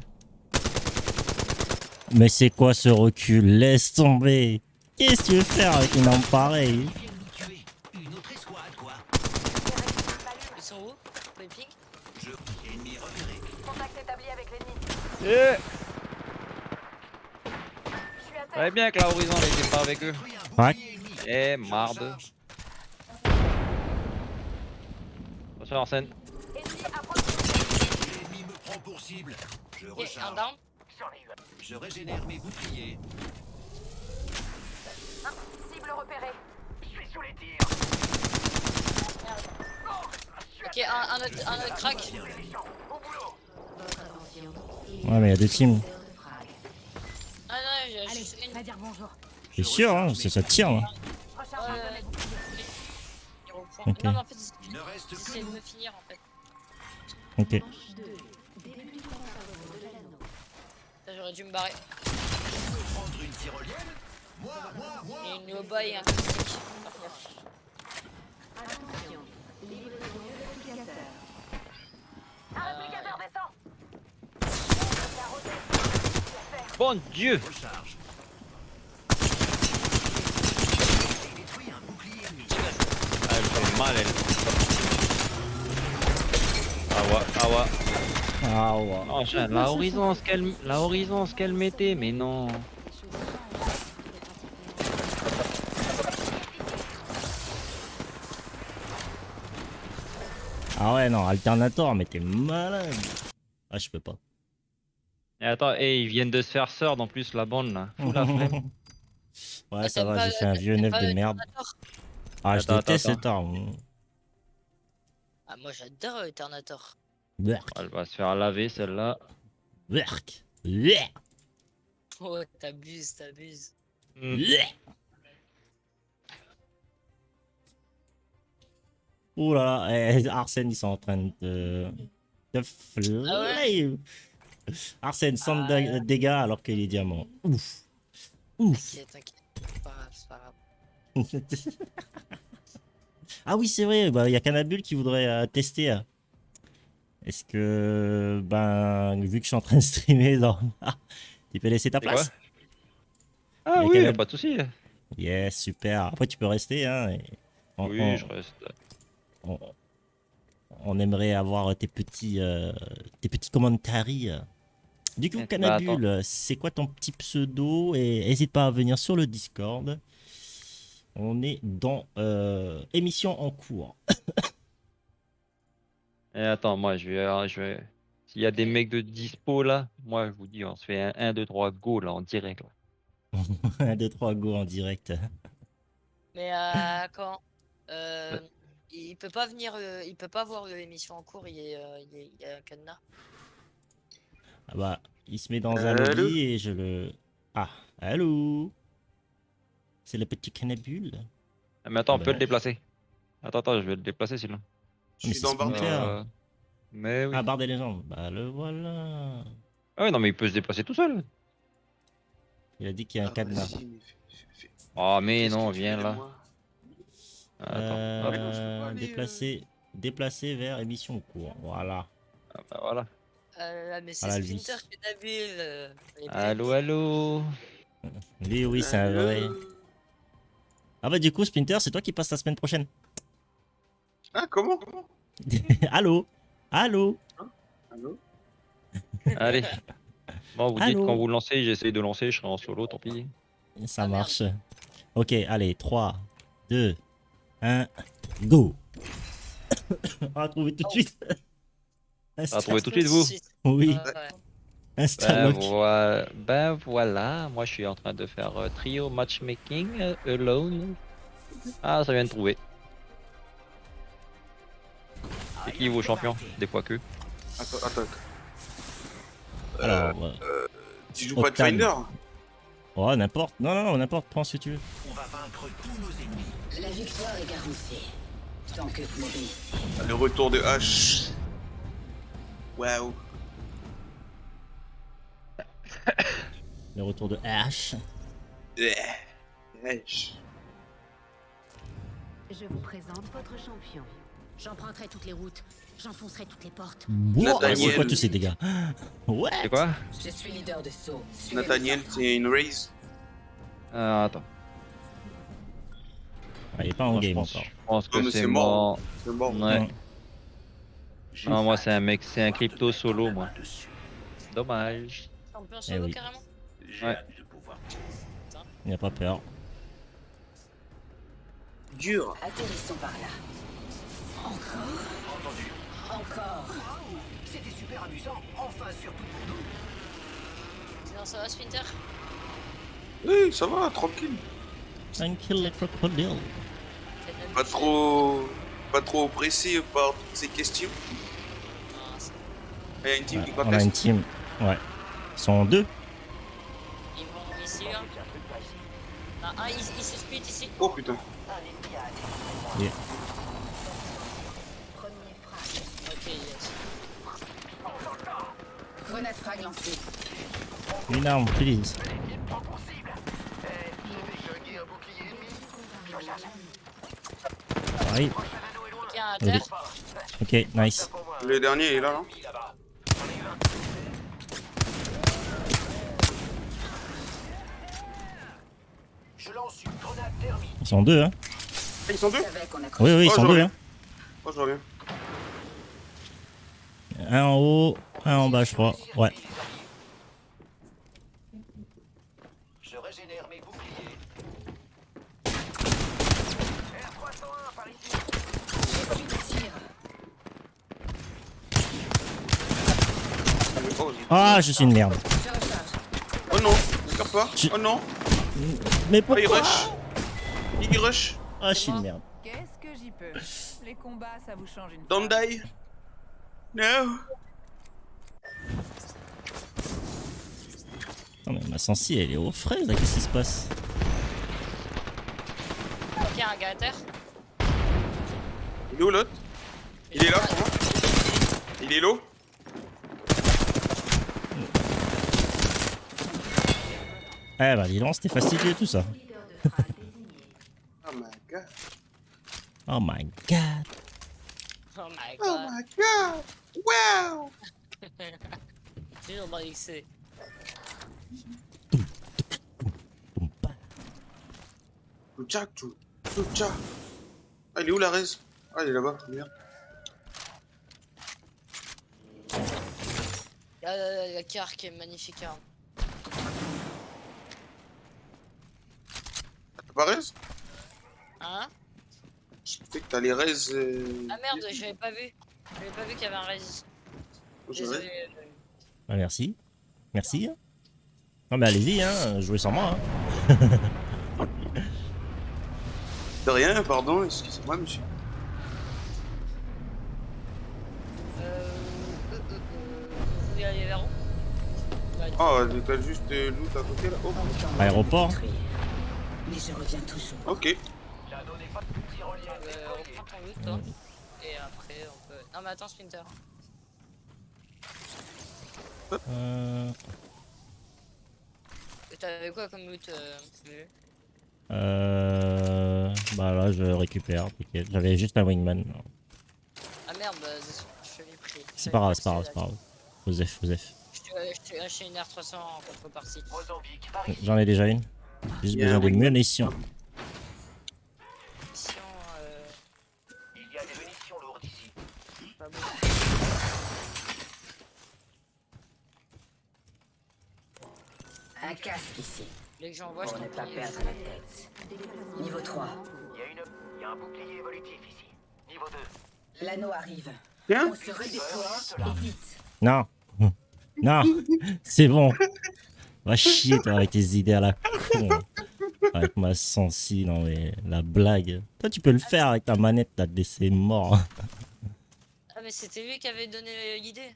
Mais c'est quoi ce recul? Laisse tomber. Qu'est-ce que tu veux faire avec une arme pareille? Ils viennent nous tuer. Une autre escouade, quoi. Ils sont où? Les ping? Ennemi repéré. Contact établi avec l'ennemi. Eh, Je suis à je savais bien que la Horizon n'était pas avec eux. Détruis un Ouais. bouclier ennemi. Eh, Je marde. recharge. Attention, Arsène. L'ennemi me prend pour cible. Je Ok, un recharge. down. Je régénère mes boucliers. Cible repérée. Je suis sous les tirs. Ok, un autre crack. Au boulot. Votre attention. Ouais, mais il y a deux teams. Ah non, j'ai juste une. dire bonjour. C'est sûr, hein, ça tire là. Recharge un peu mes boucliers. Il reprend. Ok. Non, mais en fait, Il ne reste que j'essaie de nous. me finir en fait. Ok. Début du compteur de l'anneau. Ça, j'aurais dû me barrer. Prendre une tyrolienne. Moi. Et une Loba et un toxique. Attention. Livraison de l'applicateur. Applicateur Bon Dieu! Recharge. Détruis un bouclier ennemi. Ah, elle fait mal, elle. Ah ouais, ah ouais. Ah ouais. Non, la Horizon, ce qu'elle mettait, mais non. Ah ouais, non, alternator, mais t'es malade. Ah, je peux pas. Et attends, ils viennent de se faire sort en plus la bande là. Fous la flemme. Ouais, ça va, j'ai fait un vieux neuf de merde. Ah, je Attends, déteste attends. cette arme. Ah, moi j'adore Alternator. Berk. Elle va se faire laver celle-là. Berk. Yeah. Oh, t'abuses. Hmm. Yeah. Ouh là là, Arsène, ils sont en train de flame. Arsène, 100 dégâts alors qu'il est diamant. Ouf. Ouf. T'inquiète. C'est pas grave. Ah oui, c'est vrai, bah, y a Canabule qui voudrait tester. Est-ce que, ben, vu que je suis en train de streamer, tu peux laisser ta C'est place? Ah Y a oui, Canab- pas de soucis. Yes, super. Après, tu peux rester. Hein, et Oui, je reste. on aimerait avoir tes petits commentaires. Du coup, Bah, Canabule, c'est quoi ton petit pseudo? Et n'hésite pas à venir sur le Discord. On est dans émission en cours. Et attends, moi je vais. S'il y a des mecs de dispo là, moi je vous dis, on se fait un 1, 2, 3 go là en direct là. 1, 2, 3, go en direct. Mais quand il peut pas venir, il peut pas voir l'émission en cours, il y a un cadenas. Ah bah, il se met dans un Allô lobby et je le... Ah, allô? C'est le petit Canabule? Ah, mais attends, on Bah peut non. le déplacer. Attends, je vais le déplacer sinon. Mais c'est Splinter. Mais oui. Ah, barre des légendes. Bah le voilà. Ah ouais, non, mais il peut se déplacer tout seul. Il a dit qu'il y a un cadenas. Oh, mais non, viens là. Attends, hop. Déplacer vers émission en cours. Voilà. Ah, bah, voilà. Là, mais c'est Voilà, le Splinter vice. qui est Nabil. Allô, allô. Oui, oui, c'est un vrai. Ah bah du coup, Splinter, c'est toi qui passes la semaine prochaine. Ah, comment? Allô? Allô? Allô? Allez. Bon, vous dites Allô? quand vous lancez, j'essaye de lancer, je serai en solo, tant pis. Ça marche. Ok, allez, 3, 2, 1, go. On va trouver tout de suite. On va trouver tout de suite, vous? Oui. Instalock. Ben voilà, moi je suis en train de faire trio matchmaking alone. Ah, ça vient de trouver. C'est qui vos champions? Des fois que. Attends. Alors, Tu joues pas de Octane. Finder? Oh, n'importe. Non, n'importe. Prends ce que tu veux. On va vaincre tous nos ennemis. La victoire est garantie. Tant que vous m'obéissez. Le retour de H. Waouh. Le retour de H. H. Je vous présente votre champion. J'emprunterai toutes les routes. J'enfoncerai toutes les portes. Wow, c'est quoi tous ces dégâts? Ouais. C'est quoi? Je suis leader de saut. Nathaniel, c'est une raise. Attends. Ah, il est pas en game encore. Je pense que mais c'est c'est mort. mort. C'est mort. Ouais. Non, moi c'est un mec, c'est un crypto solo, moi. Dommage. Champion solo oui. carrément. Ouais. Il n'a pas peur. Dur. Atterrissons par là. Encore? Encore. C'était super amusant. Enfin, surtout pour nous. Sinon ça va Splinter? Oui, ça va, tranquille. Tranquille, le crocodile. Pas trop pressé par toutes ces questions. Il y a une team qui On a une team. Ouais. Ils sont deux. Ils vont ici là. Ah, il se split ici. Oh putain. Yeah. Ok, yes. Grenade frag lancée. Une arme, please. Oui. Ok, à Oui. terre. Ok, nice. Le dernier est là, non? Je lance une grenade thermique. Ils sont deux, hein. Ah, ils sont deux? Oui, oui, ils sont deux, hein. Oh, je reviens. Un en haut, un en bas, je crois. Ouais. Je régénère mes boucliers. R301 par ici. Ah, je suis une merde. Oh non, regarde pas. Oh non. Mais Oh, il pourquoi? rush. Il rush. Ah, je suis une merde. Qu'est-ce que j'y peux? Les combats, ça vous change une Don't die. No. Non, mais ma sensi, elle est aux fraises, là. Qu'est-ce qui se passe? Ok, un gars à terre. Il est où l'autre? Il est là, pour moi. Il est low. Eh bah, dis donc, c'était fastidieux tout ça. Oh my god. Oh my god. Oh my Oh god. my god. Wow. Toujours dans XC. Tcha. Ah, il est où la raise? Ah, il est là-bas. Merde. La carte qui est magnifique. Hein. T'as pas raise? Hein? Je sais que t'as les raises. Ah merde, j'avais pas vu. J'avais pas vu qu'il y avait un raise. Désolé. Ah, merci. Merci. Non, mais allez-y, hein. Jouez sans moi, hein. De rien, pardon, excusez-moi, monsieur. Vous voulez aller vers où? Oh, t'as juste loot à côté là. Oh. Aéroport. Mais je reviens toujours. Ok. Reprends ton loot, toi. Et après, on peut. Non, mais attends, Splinter. T'avais quoi comme loot Bah là, je récupère. T'inquiète. J'avais juste un wingman. Ah merde, bah, je l'ai pris. C'est pas grave, c'est pas grave, c'est pas grave. Joseph. Je lâcher une R300 en contrepartie. Mozambique, par ici. J'en ai déjà une. J'ai juste Il y a besoin un de munitions. Mission, Il y a des munitions lourdes ici. pas bon. Un casque ici. Les que j'envoie, je Pour ne t'en pas prie. perdre la tête. Niveau 3. Il y a un bouclier évolutif ici. Niveau 2. L'anneau arrive. Tiens. On se redéploie et vite. Non. Non. C'est bon. Va chier toi avec tes idées à la con. Avec ma sensi, non mais la blague. Toi tu peux le faire avec ta manette, t'as c'est mort. Ah, mais c'était lui qui avait donné l'idée.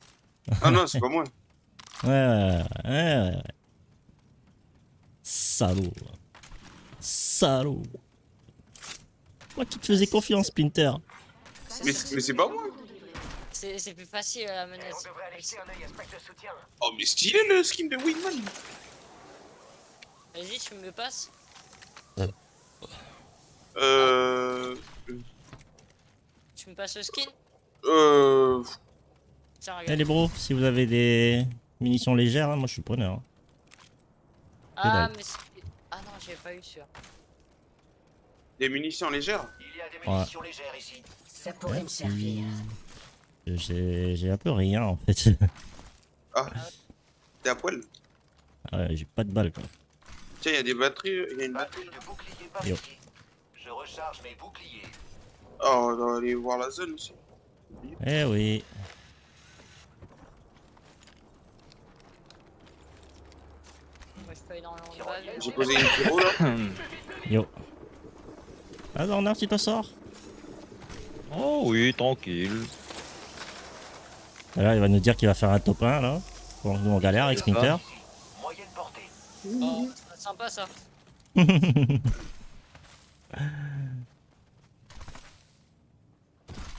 Ah non, c'est pas moi. Ouais. Salaud. Salaud. Moi qui te faisais confiance, Splinter. Mais c'est pas moi. C'est plus facile à la manette. On devrait aller jeter un œil à Spike de soutien. Oh, mais stylé le skin de Wingman. Vas-y, tu me le passes. Tu me passes le skin. Tiens, regarde. Eh les bros, si vous avez des munitions légères, hein, moi je suis preneur. Hein. Ah, dalle. mais c'est... Ah non, j'avais pas eu sûr. Des munitions légères. Il y a des munitions légères ici. Ça pourrait me Merci. servir. J'ai un peu rien en fait. Ah, t'es à poil. Ah ouais, j'ai pas de balles quoi. Tiens, il y a des batteries. Il y a une batterie. Batterie de bouclier par Yo. ici. Je recharge mes boucliers. Oh, on va aller voir la zone aussi. Eh oui. Moi, je peux énormément de balles. J'ai posé une pyro là. Yo. Ah Zorner, tu t'en sors? Oh oui, tranquille. Alors il va nous dire qu'il va faire un top 1 là. Bon, nous on galère avec Splinter. Moyenne portée. Oh, c'est sympa ça.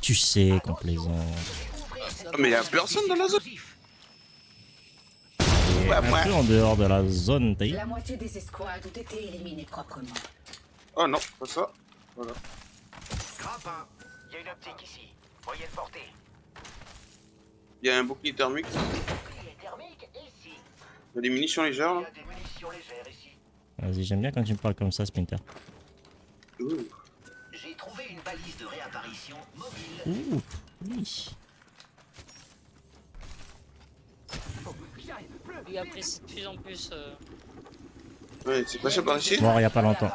Tu sais qu'on plaisante. Ah, mais il y a personne dans la zone. Et Ouais, un ouais. peu en dehors de la zone, t'as La moitié des escouades ont été éliminées proprement. Oh non, pas ça. Voilà. Grappin. Il y a une optique ici. Moyenne portée. Il y a un bouclier thermique. Bouclier thermique ici. Il y a des munitions légères Il y là. a des munitions légères ici. Vas-y, j'aime bien quand tu me parles comme ça, Splinter. Ouh. J'ai trouvé une balise de réapparition mobile. Ouh, oui. Il apprécie de plus en plus. Ouais, c'est passé par ici. Mort il y a pas longtemps.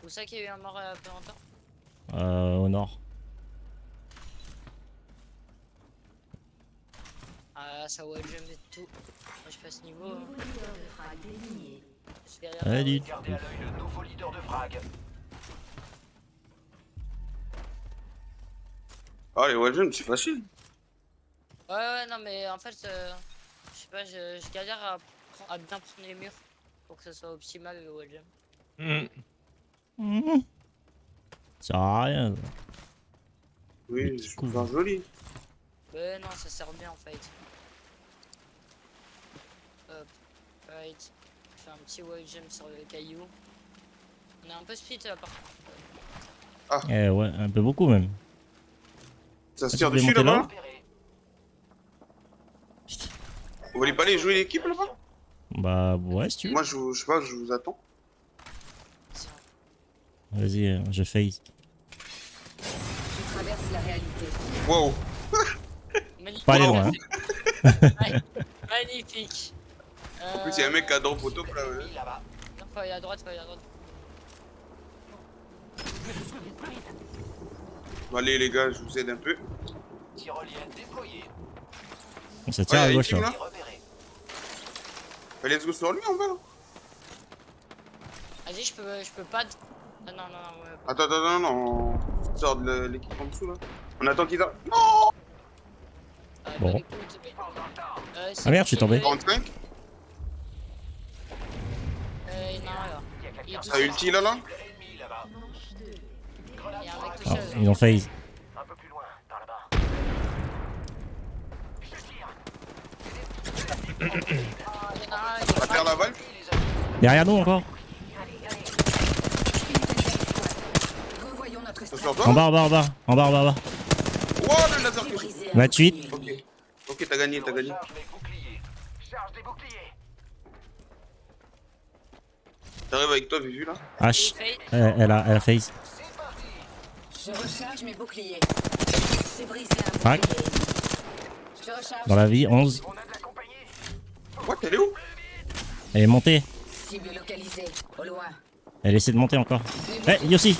Où ça qu'il y a eu un mort il y a pas longtemps? Au nord. Ah, ça wall jump et tout. Moi je passe niveau. Nouveau leader de frag désigné. Je suis derrière. Allez, du Gardez à l'œil le nouveau leader de frag. Ah, les wallgems, c'est facile. Ouais, non, mais en fait, je sais pas, je galère à bien prendre les murs pour que ça soit optimal le wall jump. Ça sert à rien. ça. Oui, je peux faire joli. Ouais, non, ça sert bien en fait. Hop, right. Je fais un petit wall jump sur le caillou. On est un peu split là par contre. Eh ouais, un peu beaucoup même. Ça se Ah, tire tu voulais dessus monter là-bas. là Vous voulez pas aller jouer l'équipe là-bas? Bah ouais, si tu veux. Moi, je sais pas, je vous attends. Vas-y, je phase. Tu traverses la réalité. Wow. Magnifique. Pas aller loin. Ouais, magnifique. En plus, il y a un mec qui a drop au top là. Ouais. Non, faut aller à droite, faut aller à droite. Bon, allez, les gars, je vous aide un peu. Tyrolienne déployée. Ça tire à Ouais, gauche il y a là. une team, Bah, let's go sur lui en bas là. Vas-y, je peux pas. Ah non, ouais. Attends, non. On sort de l'équipe en dessous là. On attend qu'il a. Non. Bon. Bah, écoute, Ah merde, je suis tombé. 45. Non, là. Il est tout T'as seul. ulti là là. Il y a un mec tout Ah, seul. ils ont phase. Un peu plus loin, par là-bas. Il y en a un, il On va faire la balle. Derrière nous encore. Revoyons notre Ça sort En pas. bas. Wow, le laser que j'ai. 28. Ok. Ok, t'as gagné, t'as gagné. Recharge les boucliers. Charge des boucliers. J'arrive avec toi, Vivu là. H. Elle a phase. Je recharge mes boucliers. J'ai brisé un Crac. bouclier. Je recharge. Dans la vie, 11. What, elle est où? Elle est montée. Cible localisée. Au loin. Elle essaie de monter encore. Eh, Yossi.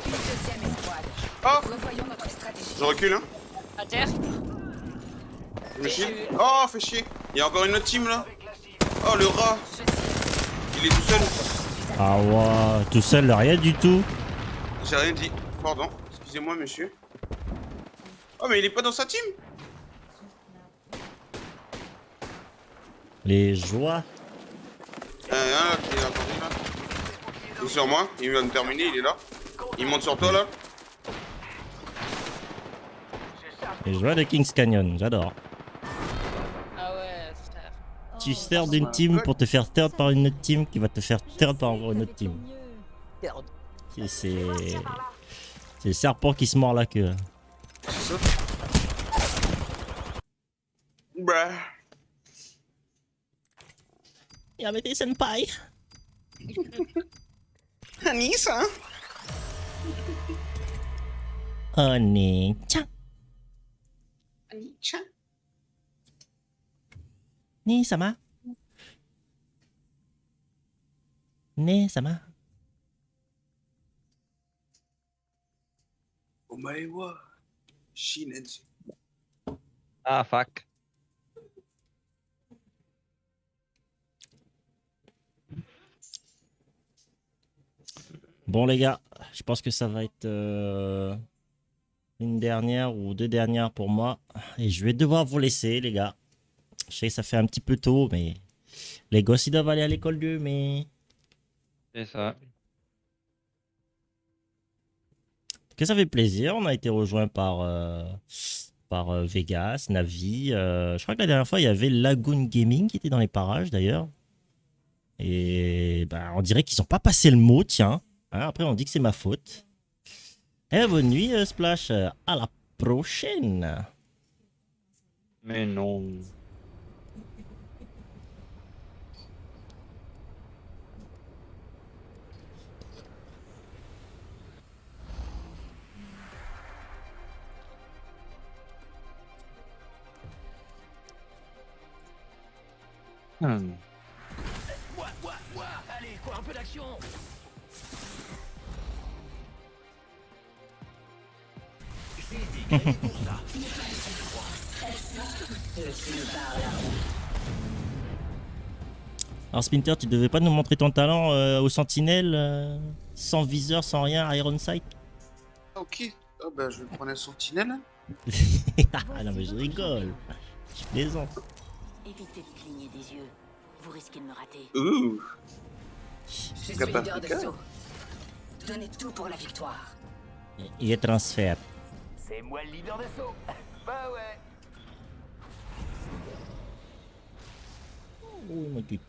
Deuxième escouade. Oh, Revoyons notre stratégie. je recule, hein. À terre. Je me shield. Oh, fais chier. Il y a encore une autre team là. Oh, le rat. Il est tout seul. Ah ouais, tout seul, rien du tout. J'ai rien dit. Pardon. Excusez-moi, monsieur. Oh, mais il est pas dans sa team. Les joies. Il y a un là qui est attendu là. Il est sur moi. Il vient de terminer, il est là. Il monte sur toi là. Les joies de Kings Canyon, j'adore. Ah ouais, frère. Tu sers d'une team pour te faire third par une autre team qui va te faire third par encore une autre team. Merde. C'est le serpent qui se mord la queue. C'est ça. Bah. Yamete senpai. Nice, hein. Oni-chan. Ani-chan. Ni-sama. Ne-sama. Omae wa Shinetsu. Ah, fuck. Bon les gars, je pense que ça va être une dernière ou deux dernières pour moi. Et je vais devoir vous laisser les gars. Je sais que ça fait un petit peu tôt, mais les gosses ils doivent aller à l'école d'eux, mais... C'est ça. Que ça fait plaisir, on a été rejoint par Vegas, Navi. Je crois que la dernière fois il y avait Lagoon Gaming qui était dans les parages d'ailleurs. Et bah, on dirait qu'ils n'ont pas passé le mot, tiens. Hein, après on dit que c'est ma faute. Eh bonne nuit Splash, à la prochaine. Mais non. Allez, quoi, un peu d'action. J'ai été gagné pour ça. Alors Splinter, tu devais pas nous montrer ton talent aux sentinelles, sans viseur, sans rien, Iron Sight. Ok. Ah bah je vais prendre un sentinelle. Ah non mais je rigole. Je plaisante. Évitez de cligner des yeux. Vous risquez de me rater. Ouh. Je suis Capable leader de de saut. Donnez tout pour la victoire. Il est transfert. C'est moi le leader de saut. Bah ouais. Oh mon Dieu.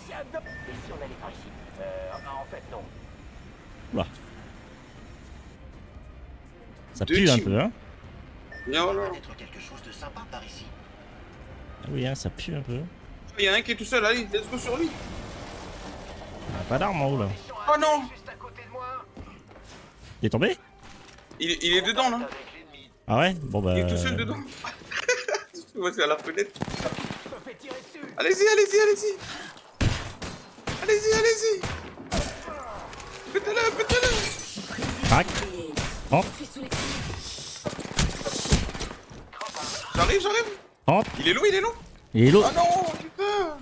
J'adore. Et si on allait par ici en fait non. Là. Ça Deux pue un teams. peu, hein. Viens, voilà. Peut-être quelque chose de sympa par ici. Ah oui, hein, ça pue un peu. Il y en a un qui est tout seul, allez, let's go sur lui. Ah, pas d'arme en haut là. Oh non. Juste à côté de moi. Il est tombé? Il est dedans là. Ah ouais? Bon bah... Il est tout seul dedans. Moi c'est à la fenêtre. Je me fais tirer dessus. Allez-y, allez-y, allez-y. Allez-y, allez-y. Pétez-le, pétez-le. Crac. Oh. J'arrive, j'arrive. Oh. Il est lourd, il est lourd. Il est lourd. Ah non, putain.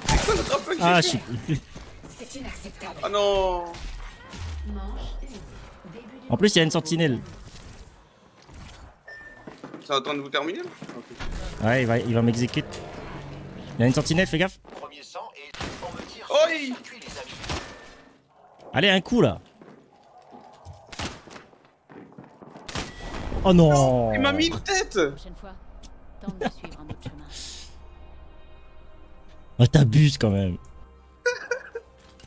C'est quoi le drapeau que j'ai Ah, fait je suis... C'est inacceptable. Ah non. En plus, il y a une sentinelle. C'est en train de vous terminer là. Ok. Ouais, il va m'exécuter. Il y a une sentinelle, fais gaffe. Premier sang et on me tire Oi. sur le circuit, les amis. Allez, un coup là. Oh non. Il m'a mis une tête. Prochaine fois, tente de suivre un autre chemin. Oh, t'abuses quand même.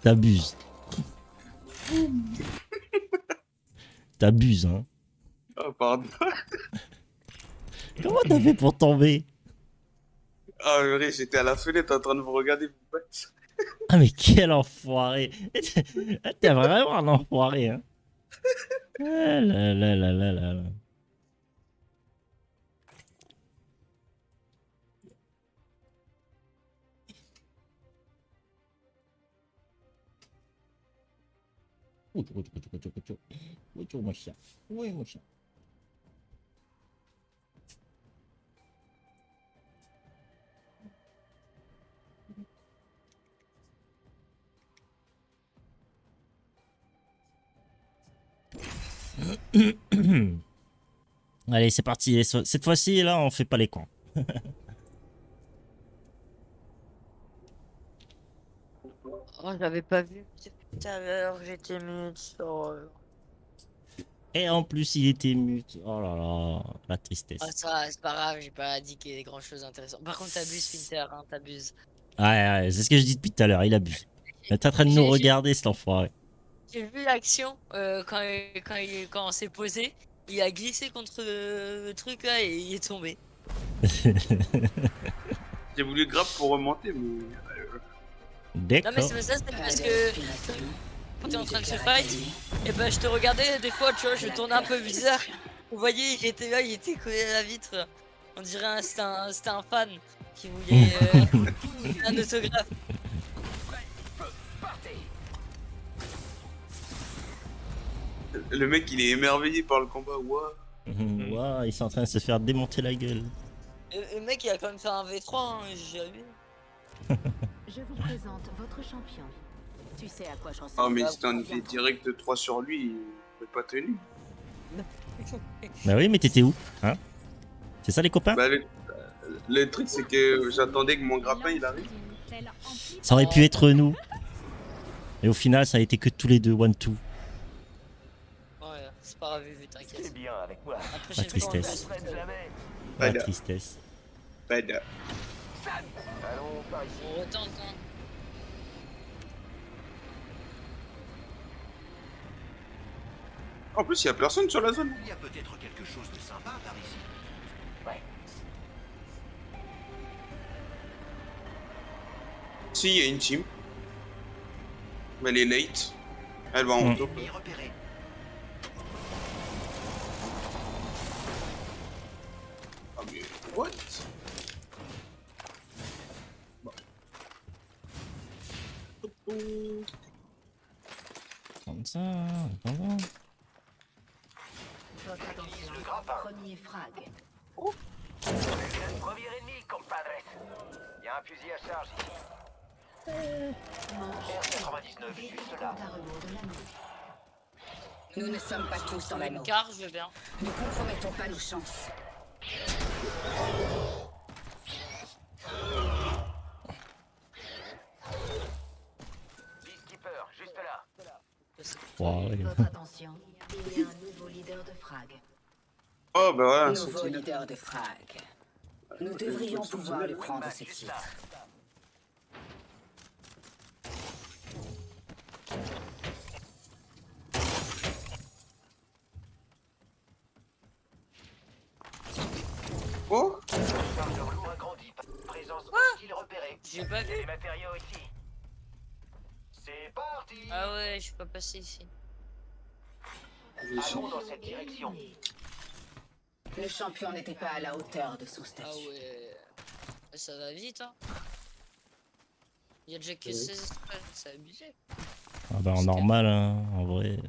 T'abuses. T'abuses, hein. Oh, pardon. Comment t'as fait pour tomber? Ah, purée, j'étais à la fenêtre en train de vous regarder vous battre. Ah mais quel enfoiré. T'es vraiment un enfoiré, hein. Ah là là là là là là. Mon chien. Oui, mon chien. Allez, c'est parti. Cette fois-ci, là, on fait pas les cons. Oh, j'avais pas vu tout à l'heure, j'étais mute. Oh, Et en plus, il était mute. Oh là là, la tristesse. ah, ça, c'est pas grave, j'ai pas dit qu'il y ait grand chose d'intéressant. Par contre, t'abuses, Pinter, hein, t'abuses. Ouais, ouais, c'est ce que je dis depuis tout à l'heure, il abuse. Il est en train de nous regarder, cet enfoiré. J'ai vu l'action quand on s'est posé, il a glissé contre le truc là et il est tombé. J'ai voulu grab pour remonter, mais. Non mais c'est ça, c'est parce que quand t'es en train de se fight, et ben je te regardais des fois, tu vois, je tournais un peu bizarre. Vous voyez, il était là, il était collé à la vitre. On dirait c'était un fan qui voulait un autographe. Le mec, il est émerveillé par le combat. Ouah. Ouah, ils sont en train de se faire démonter la gueule. Le mec, il a quand même fait un V3, hein, j'ai vu. Je vous présente votre champion. Tu sais à quoi je ressemble. Ah, mais c'était un effet direct de 3 sur lui, il aurait pas tenu. Bah oui, mais t'étais où, hein? C'est ça les copains? Bah, le truc, c'est que j'attendais que mon grappin il arrive. Ça aurait pu être nous. Et au final, ça a été que tous les deux, 1-2. Ouais, c'est pas grave, vu, t'inquiète. C'est bien avec moi. La tristesse. La tristesse. Bad. Allons par ici. On retente, hein. En plus, il y a personne sur la zone. Il y a peut-être quelque chose de sympa par ici. Ouais. Si, il y a une team. Mais elle est late. Elle va en top. Y repérer. Ah, mais what? Comme ça, comment? Votre attention. Premier frag. Premier ennemi, compadre. Il y a un fusil à charge ici. R99 juste là. Nous ne sommes pas tous dans la même Car je veux bien. Ne compromettons pas nos chances. Peacekeeper, juste là. Wow, ouais. Votre attention. Il y a un nouveau leader de frag. Oh, bah voilà. Nouveau leader de frag. Nous devrions pouvoir lui prendre ce titre. Oh, Charge de rouleau agrandi. Présence hostile repérée. J'ai pas vu. Les matériaux ici. C'est parti. Ah ouais, je suis pas passé ici. Allons dans cette direction. Le champion n'était pas à la hauteur de son Ah statut. ouais. Ça va vite, hein. Il y a déjà que 16 estrades, c'est abusé. Ah bah en normal, hein, en vrai. Les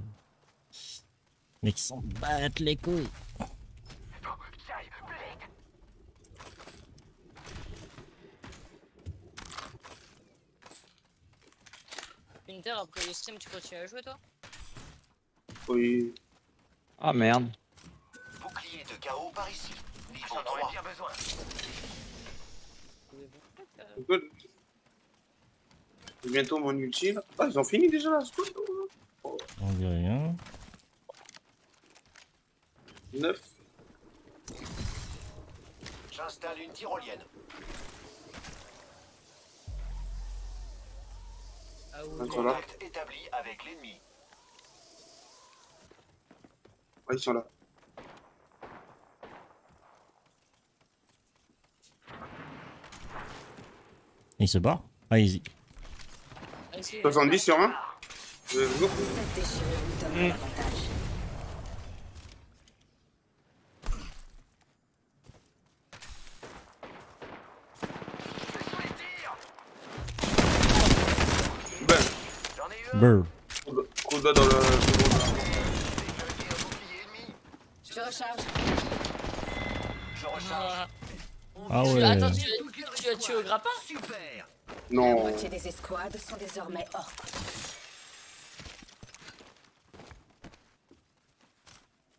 mecs s'en battent les couilles. J'arrive plus vite. Pinter, après le stream, tu continues à jouer, toi? oui. Ah merde. Bouclier de chaos par ici. Niveau J'en 3. aurais bien besoin. Good. C'est bientôt mon ulti là. Ah, ils ont fini déjà là. On dit rien. 9. J'installe une tyrolienne. Ah ouais. Contact établi avec l'ennemi. Ouais, ils sont là. Il se barre. Allez-y. 70 sur 20. Go. Brr. Coup de doigt dans le second. Je recharge. Ah ouais. Attends, tu as tué au grappin? La Non. moitié des escouades sont désormais hors course.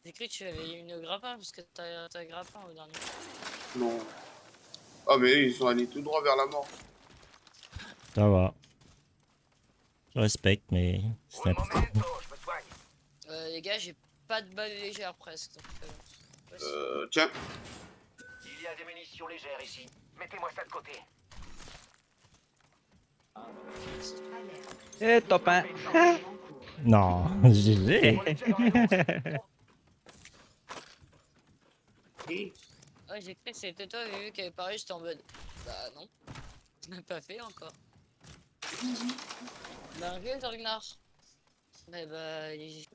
J'ai cru que tu avais une grappin parce que t'as grappin au dernier. Non. Ah mais ils sont allés tout droit vers la mort. Ça va. Je respecte, mais c'est n'importe quoi. Les gars, j'ai pas de balles légères presque. Donc, Tiens. Il y a des munitions légères ici. Mettez-moi ça de côté. Eh, top 1. Non, GG. Ouais, j'ai cru que c'était toi, vu qu'elle pareil, j'étais en mode. Bah non, je l'ai pas fait encore. Bah, vieux Zorgnar. Mais bah, les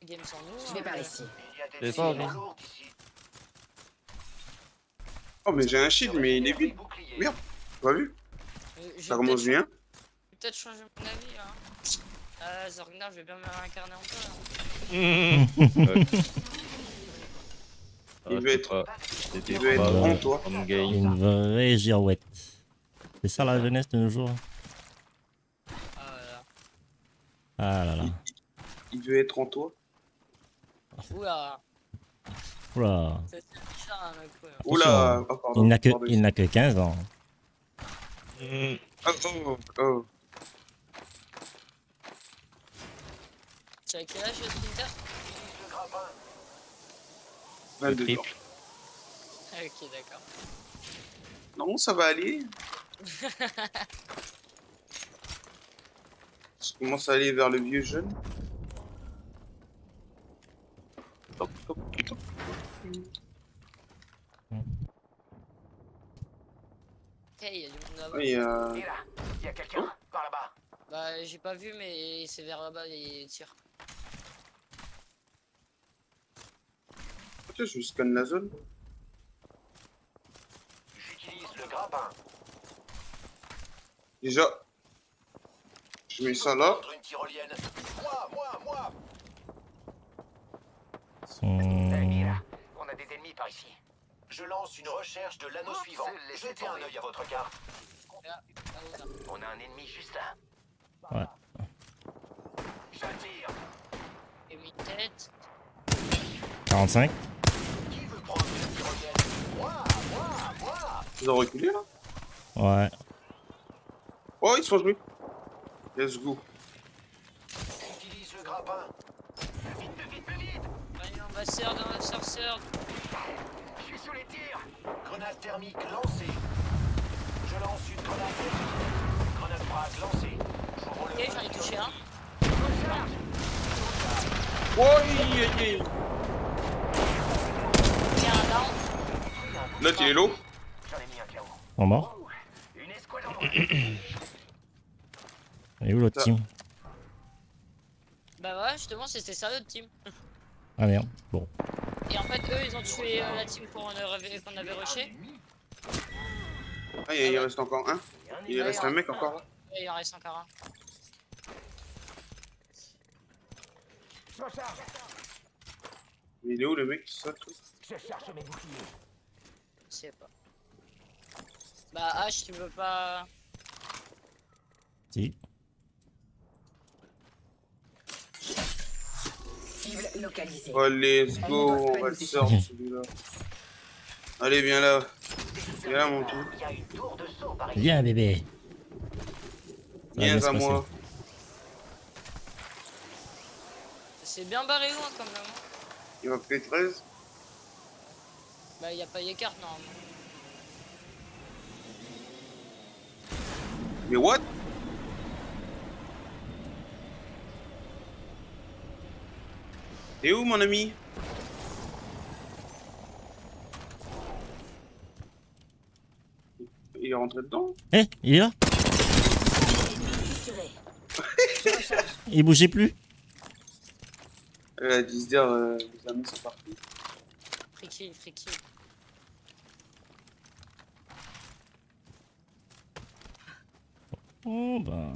games sans nous. Je vais par ici. C'est ça, Oh mais j'ai un shield mais il est vide. Merde. Pas vu. Ça commence bien. Peut-être changer mon avis, hein. Zorgnar, je vais bien me réincarner en toi. Il veut être en toi. Une vraie girouette. C'est ça la jeunesse de nos jours. Ah là là. Il veut être en toi. Oula. Oula. C'est ça, un mec, ouais. Oula. Oh, pardon. Il n'a que 15 ans. Oh. Tu as quel âge, Splinter? 22 ans. Ok, d'accord. Non, ça va aller. Je commence à aller vers le vieux jeune. Top, top, top. Ok, il y a du monde là-bas. Oui, Il y a quelqu'un par là-bas. Bah, j'ai pas vu, mais c'est vers là-bas, les tirs. Tiens, je scanne la zone. J'utilise le grappin. Déjà, je mets ça là. Une tyrolienne. Moi. On a des ennemis par ici. Je lance une recherche de l'anneau suivant. Jetez un œil à votre carte. On a un ennemi juste là. Ouais. J'attire. Et une tête. 45. Qui veut prendre une tyrolienne? Moi. Ils ont reculé là. Ouais. Oh, ils sont joués. Let's go. J'utilise le grappin. Vite. Allez, on va sortir. Je suis sous les tirs. Grenade thermique lancée. Je lance une grenade thermique. Grenade frag lancée. Ok, j'en ai touché un. Oh, Il y a un down. L'autre, il est low. J'en ai mis un KO. On mort. Une escouade en Et où l'autre Ça. team? Bah ouais, justement, c'était ça notre team. Ah merde. Bon. Et en fait, eux, ils ont tué la team qu'on avait rushé. Ah, il reste encore un. Il reste un mec encore là. Et il en reste encore un. Il est où le mec qui saute? Je cherche mes boucliers. Je sais pas. Bah H, tu veux pas... Si. Cible localisée. Oh, let's go. On va le sortir celui-là. Allez, viens là. Viens là, mon tout. Il y a une tour de saut par ici. Viens bébé. Ça va Viens bien se à moi. passer. C'est bien barré loin quand même. Il va P13. Bah y a pas Yekart normalement. Mais what? T'es où, mon ami? Il est rentré dedans. Eh, il est là. Il bougeait plus. Elle a dit se dire, les amis, c'est parti. Friki. Oh bah...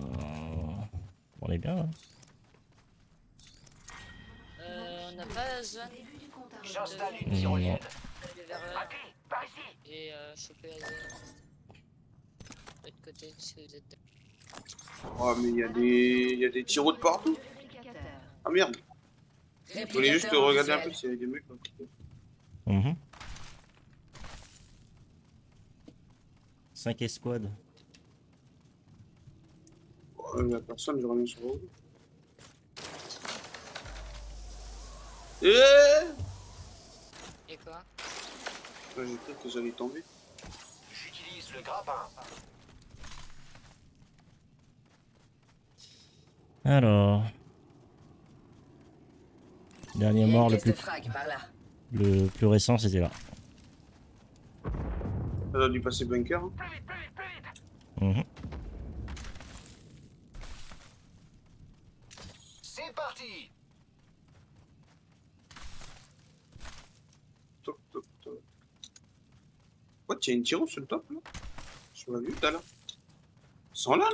On est bien là. On n'a pas zone. J'installe une Non. tyrolienne. Par ici. Et choper la zone. De l'autre côté, si vous êtes. Oh, mais il y a des tirs de partout. Ah merde. Je voulais juste regarder un peu s'il y avait des mecs. Mhm. 5 escouades. La personne, je reviens sur vous. Et quoi? J'ai cru que j'allais tomber. J'utilise le grappin. Alors... Dernier mort, le plus récent, c'était là. Ça a dû passer bunker. Hein. Mhm. C'est parti. Toc, toc, toc. What, il y a une tiro sur le top là? Je l'ai vu tout à l'heure. Ils sont là,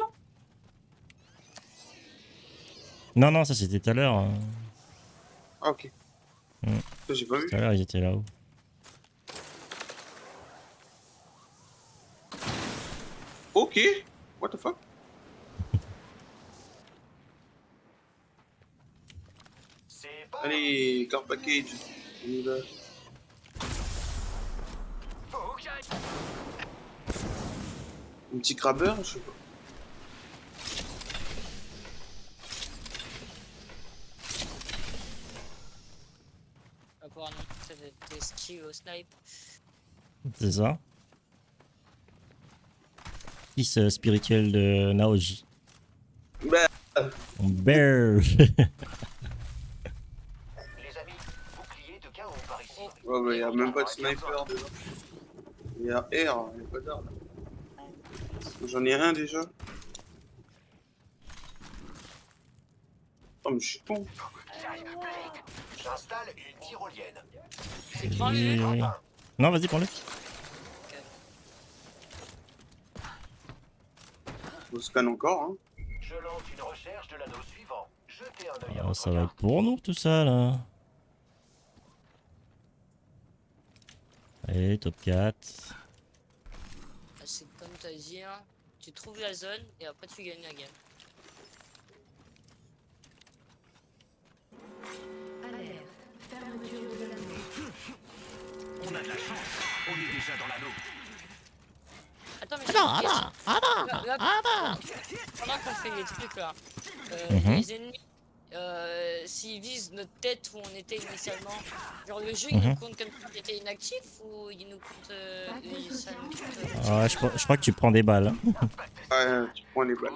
non? Non, ça c'était tout à l'heure. Ah, ok. Ça, j'ai pas vu. Tout à l'heure, ils étaient là-haut. Ok. What the fuck? Allez, car package. On y va. Un petit crabbeur, je sais pas. Pour annoncer des skills au snipe. C'est ça. Fils spirituel de Naoji. Bah. Bear. Les amis, bouclier de chaos par ici. Ouais, bah, y a même pas de sniper dedans. Y a R, y a pas d'arme. J'en ai un déjà. Oh, mais je suis con. J'installe une tyrolienne. Oui. Non, vas-y, prends-le. On scanne encore, hein. Je lance une recherche de l'anneau suivant. Jetez un œil à Oh, votre ça va carte. être pour nous tout ça là. Allez, top 4. C'est comme t'as dit, hein. Tu trouves la zone et après tu gagnes la game. Alerte. Fermeture de l'anneau. On a de la chance. On est déjà dans l'anneau. Attends, mais pendant qu'on fait les trucs là, les ennemis, s'ils visent notre tête où on était initialement, genre le jeu il nous compte comme si on était inactif ou il nous compte, ça nous compte, Ouais, je crois que tu prends des balles. Ouais, tu prends les balles.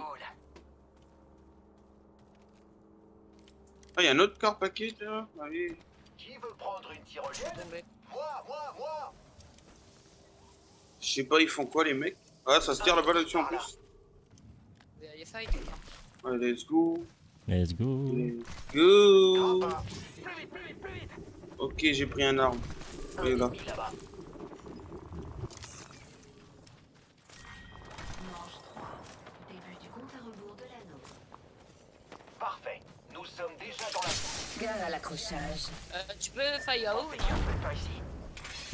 Ah, y a un autre car package là. Allez. Qui veut prendre une tyrolienne? Moi. Je sais pas, ils font quoi les mecs? Ah, ça se tire là-bas là-dessus en plus. les fights. Allez, let's go. Let's go. Let's go. Ok, j'ai pris un arme. Allez là. Parfait. Nous sommes déjà dans la... Gare à l'accrochage. Tu peux fire out?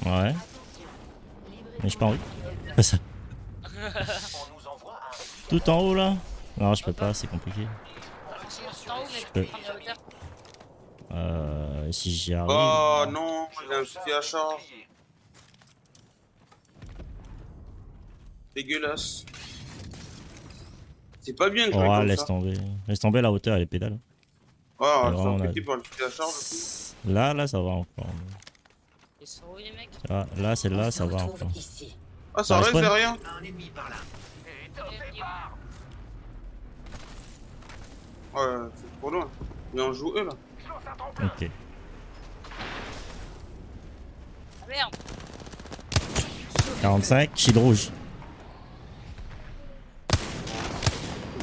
Ouais. Mais j'ai pas envie. Fais ça. Tout en haut là? Non, je peux pas, c'est compliqué. Je peux. Si j'y arrive. Oh non, il a un petit à charge. Dégueulasse. C'est pas bien de jouer Oh, comme laisse ça. tomber. Laisse tomber la hauteur et les pédales. Oh, Et c'est vraiment, embêté par le petit à charge aussi. Là, ça va encore. Ils sont où les mecs? Là, celle-là, ça va encore. Ah, ça reste derrière. Un ennemi par là. Ouais, c'est trop loin. Mais on joue eux là. Ok. Ah, merde. 45, shield rouge.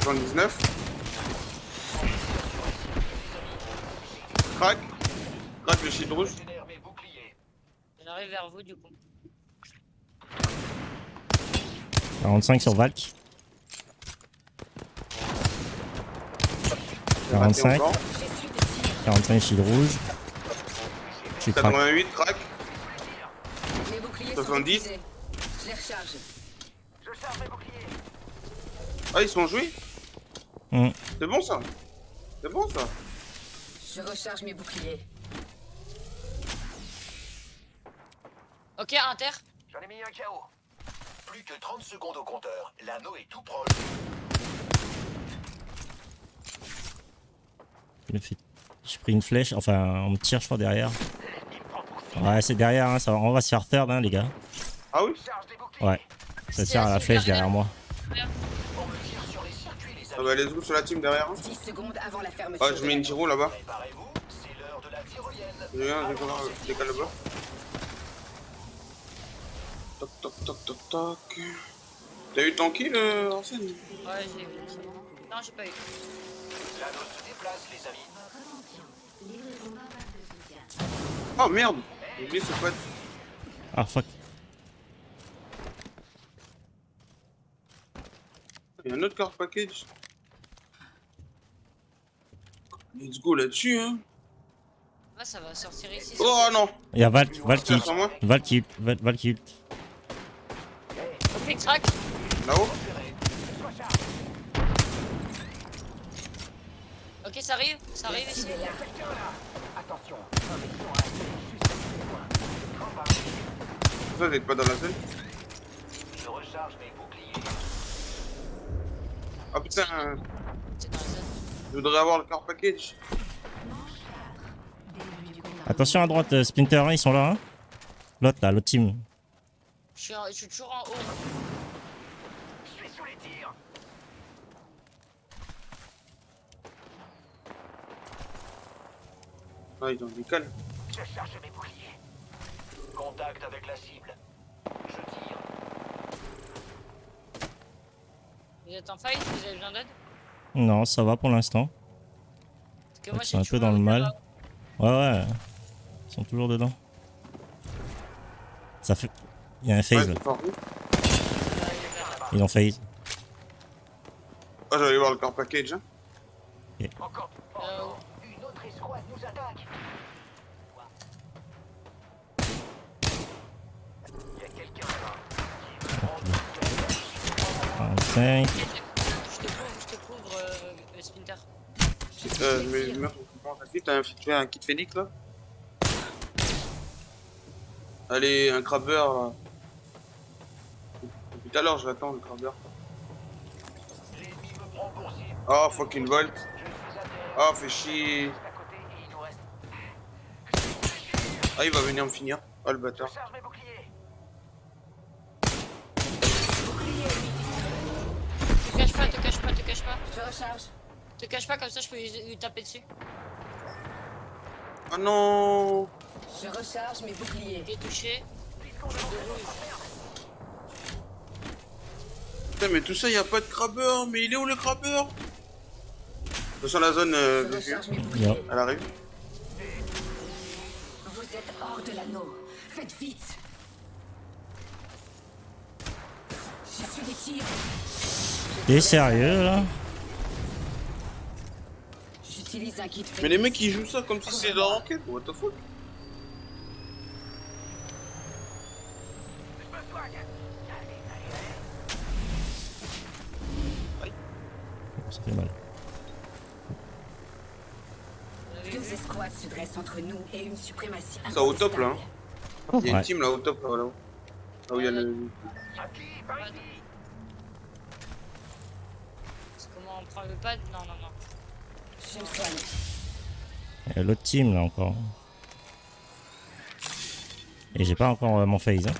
79. Crac. Crac le shield rouge. J'arrive vers vous du coup. 45 sur Valk. 45. 45 shield rouge. Je suis crack. 88, crac. Les boucliers 70. sont épuisés. Je les recharge. Je charge mes boucliers. Ah, ils sont joués. Mm. C'est bon ça. C'est bon ça. Je recharge mes boucliers. Ok, inter. J'en ai mis un KO. Plus que 30 secondes au compteur. L'anneau est tout proche. J'ai pris une flèche, enfin on me tire je crois derrière. Ouais c'est derrière, hein, ça, on va se faire third hein, les gars. Ah oui. Ouais, ça tire à la flèche derrière moi. Ah bah let's go sur la team derrière. 10 secondes avant la fermeture. Ah je mets une tiro là-bas. Préparez-vous, c'est l'heure de la tyrolienne. Je viens, je décale là-bas. Toc toc toc toc toc. T'as eu ton kill Arsène? Ouais, j'ai eu. Non, j'ai pas eu. L'anneau se déplace les amis. Oh merde. J'ai oublié ce pote. Ah fuck. Il y a un autre car package. Let's go là-dessus hein. Là, ça va sortir ici. Oh non. Il y a Valk ult. Sur moi. Valk ult. Ok, crack. Là-haut. Ok, ça arrive ici. Attention. Ça t'es pas dans la zone. Je recharge mes boucliers. Ah putain. C'est dans la zone. Je voudrais avoir le car package. Attention à droite, Splinter, hein, ils sont là. Hein. L'autre là, l'autre team. Je suis toujours en haut. Je suis sous les tirs. Ah ils ont décalé. Je charge mes boucliers. Contact avec la cible. Je tire. Vous êtes en fight? Vous avez besoin d'aide? Non, ça va pour l'instant. Parce que moi, Ils sont un peu dans le mal. Ouais. Ils sont toujours dedans. Ça fait. Il y a un phase là. Ils ont phase. Ah j'allais voir le car package hein. Encore. Une autre escouade nous attaque. Il y a quelqu'un là. 45. Je te couvre, Splinter. Je meurs comment ça fait? Tu as un kit Phoenix là? Allez, un crabbeur là. Depuis tout à l'heure je l'attends le crabbeur. Oh fucking volt. Oh fait chier. Ah il va venir me finir. Oh le bâtard. Te cache pas. Je recharge. Te cache pas, comme ça je peux lui taper dessus. Oh non. Je recharge mes boucliers. Il est touché. Putain mais tout ça y a pas de crabbeur. Mais il est où le crabbeur? Attention la zone Je recharge mes boucliers. elle arrive. Vous êtes hors de l'anneau. Faites vite. J'ai su des tirs. T'es sérieux là? J'utilise un kit. Mais les mecs ils jouent ça comme si c'était de la enquête. What the fuck? Ça fait mal. Deux escouades se dressent entre nous et une suprématie. Ça au top là. Hein. Il y a une Ouais. team là au top là. Là où il y a le. Comment on prend le pad? Non. Je me soigne. Il y a l'autre team là encore. Et j'ai pas encore mon phase. Hein.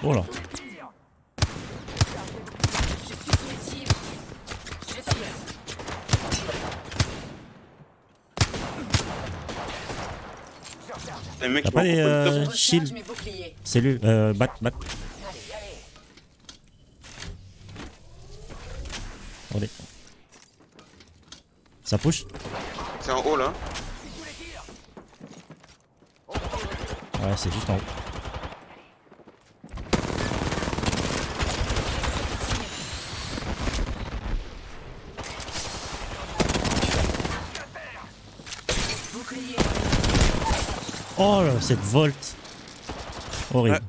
Oh là. Je suis sous les tirs. Je tire. Les mecs T'as ils pas vont des couper le top. shields? Mes boucliers. Cellule, bat. Allez. Ça push? C'est en haut là. Ouais, c'est juste en haut. Oh là, cette volte. Horrible.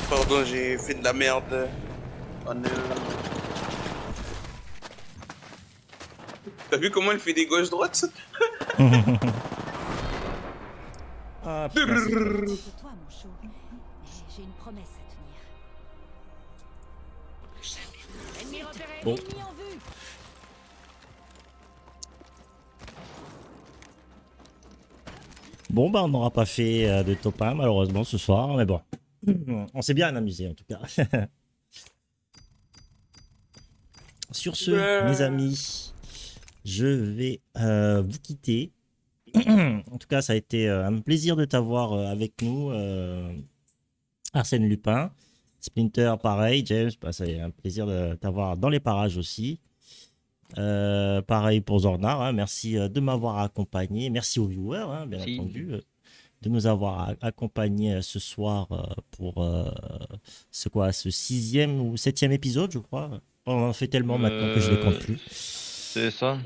Pardon, j'ai fait de la merde. Oh non. T'as vu comment elle fait des gauches-droites? Ah, putain, c'est fort. C'est toi, mon chou. Mais j'ai une promesse à tenir. Ennemi repéré, Bon. ennemi en vue. Bon, bah, on n'aura pas fait de top 1 malheureusement ce soir, mais bon. On s'est bien amusé en tout cas. Sur ce, mes amis, je vais vous quitter. En tout cas, ça a été un plaisir de t'avoir avec nous, Arsène Lupin. Splinter, pareil. James, bah, c'est un plaisir de t'avoir dans les parages aussi. Pareil pour Zornar, hein. Merci de m'avoir accompagné. Merci aux viewers, hein, bien entendu, de nous avoir accompagnés ce soir pour ce 6e ou 7e épisode, je crois. On en fait tellement maintenant que je ne les compte plus. C'est ça.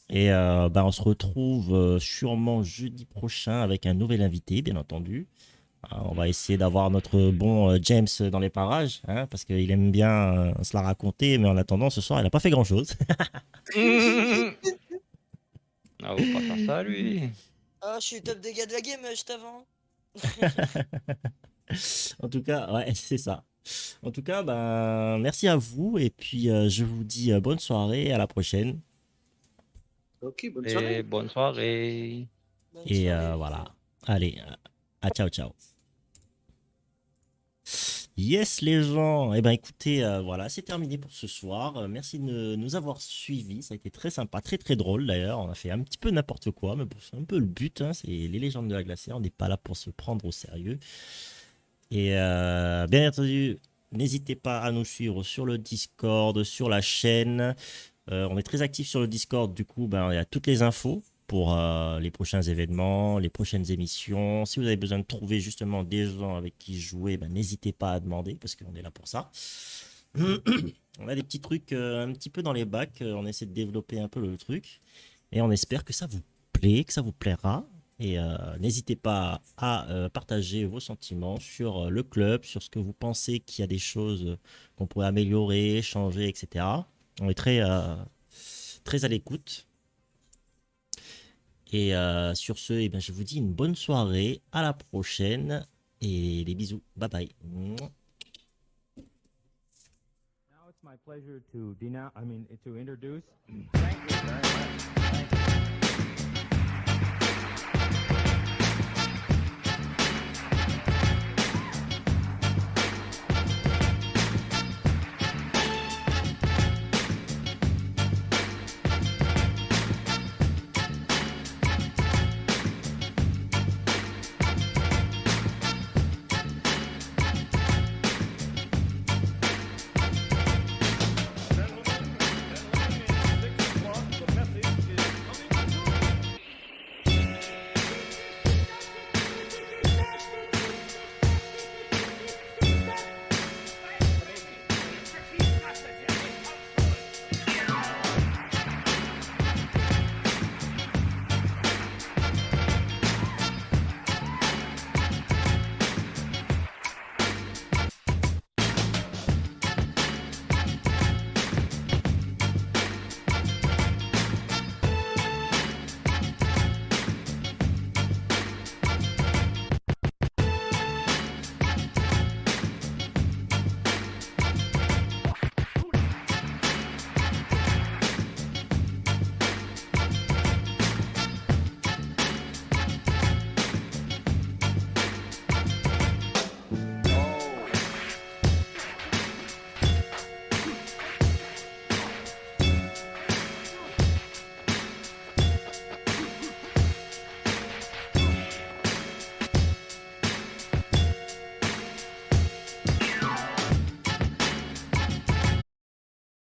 Et bah, on se retrouve sûrement jeudi prochain avec un nouvel invité, bien entendu. On va essayer d'avoir notre bon James dans les parages, hein, parce qu'il aime bien se la raconter, mais en attendant, ce soir, il n'a pas fait grand-chose. Ah, faut pas faire ça, lui. Ah, je suis top dégâts de la game juste avant. En tout cas, ouais, c'est ça. En tout cas, ben, merci à vous, et puis je vous dis bonne soirée, à la prochaine. Ok, bonne Et soirée. bonne soirée. Et voilà. Allez, ciao, ciao. Yes les gens, eh ben écoutez, voilà, c'est terminé pour ce soir. Merci de nous avoir suivis, ça a été très sympa, très très drôle d'ailleurs. On a fait un petit peu n'importe quoi, mais bon, c'est un peu le but, hein, c'est les légendes de la glacière, on n'est pas là pour se prendre au sérieux. Et bien entendu, n'hésitez pas à nous suivre sur le Discord, sur la chaîne. On est très actifs sur le Discord, du coup, ben, il y a toutes les infos pour les prochains événements, les prochaines émissions. Si vous avez besoin de trouver justement des gens avec qui jouer, ben, n'hésitez pas à demander parce qu'on est là pour ça. On a des petits trucs un petit peu dans les bacs, on essaie de développer un peu le truc et on espère que ça vous plaît, que ça vous plaira. Et n'hésitez pas à partager vos sentiments sur le club, sur ce que vous pensez qu'il y a des choses qu'on pourrait améliorer, changer, etc. On est très à l'écoute. Et sur ce, eh bien, je vous dis une bonne soirée, à la prochaine et des bisous. Bye bye. Now it's my pleasure to introduce. Thank you very much.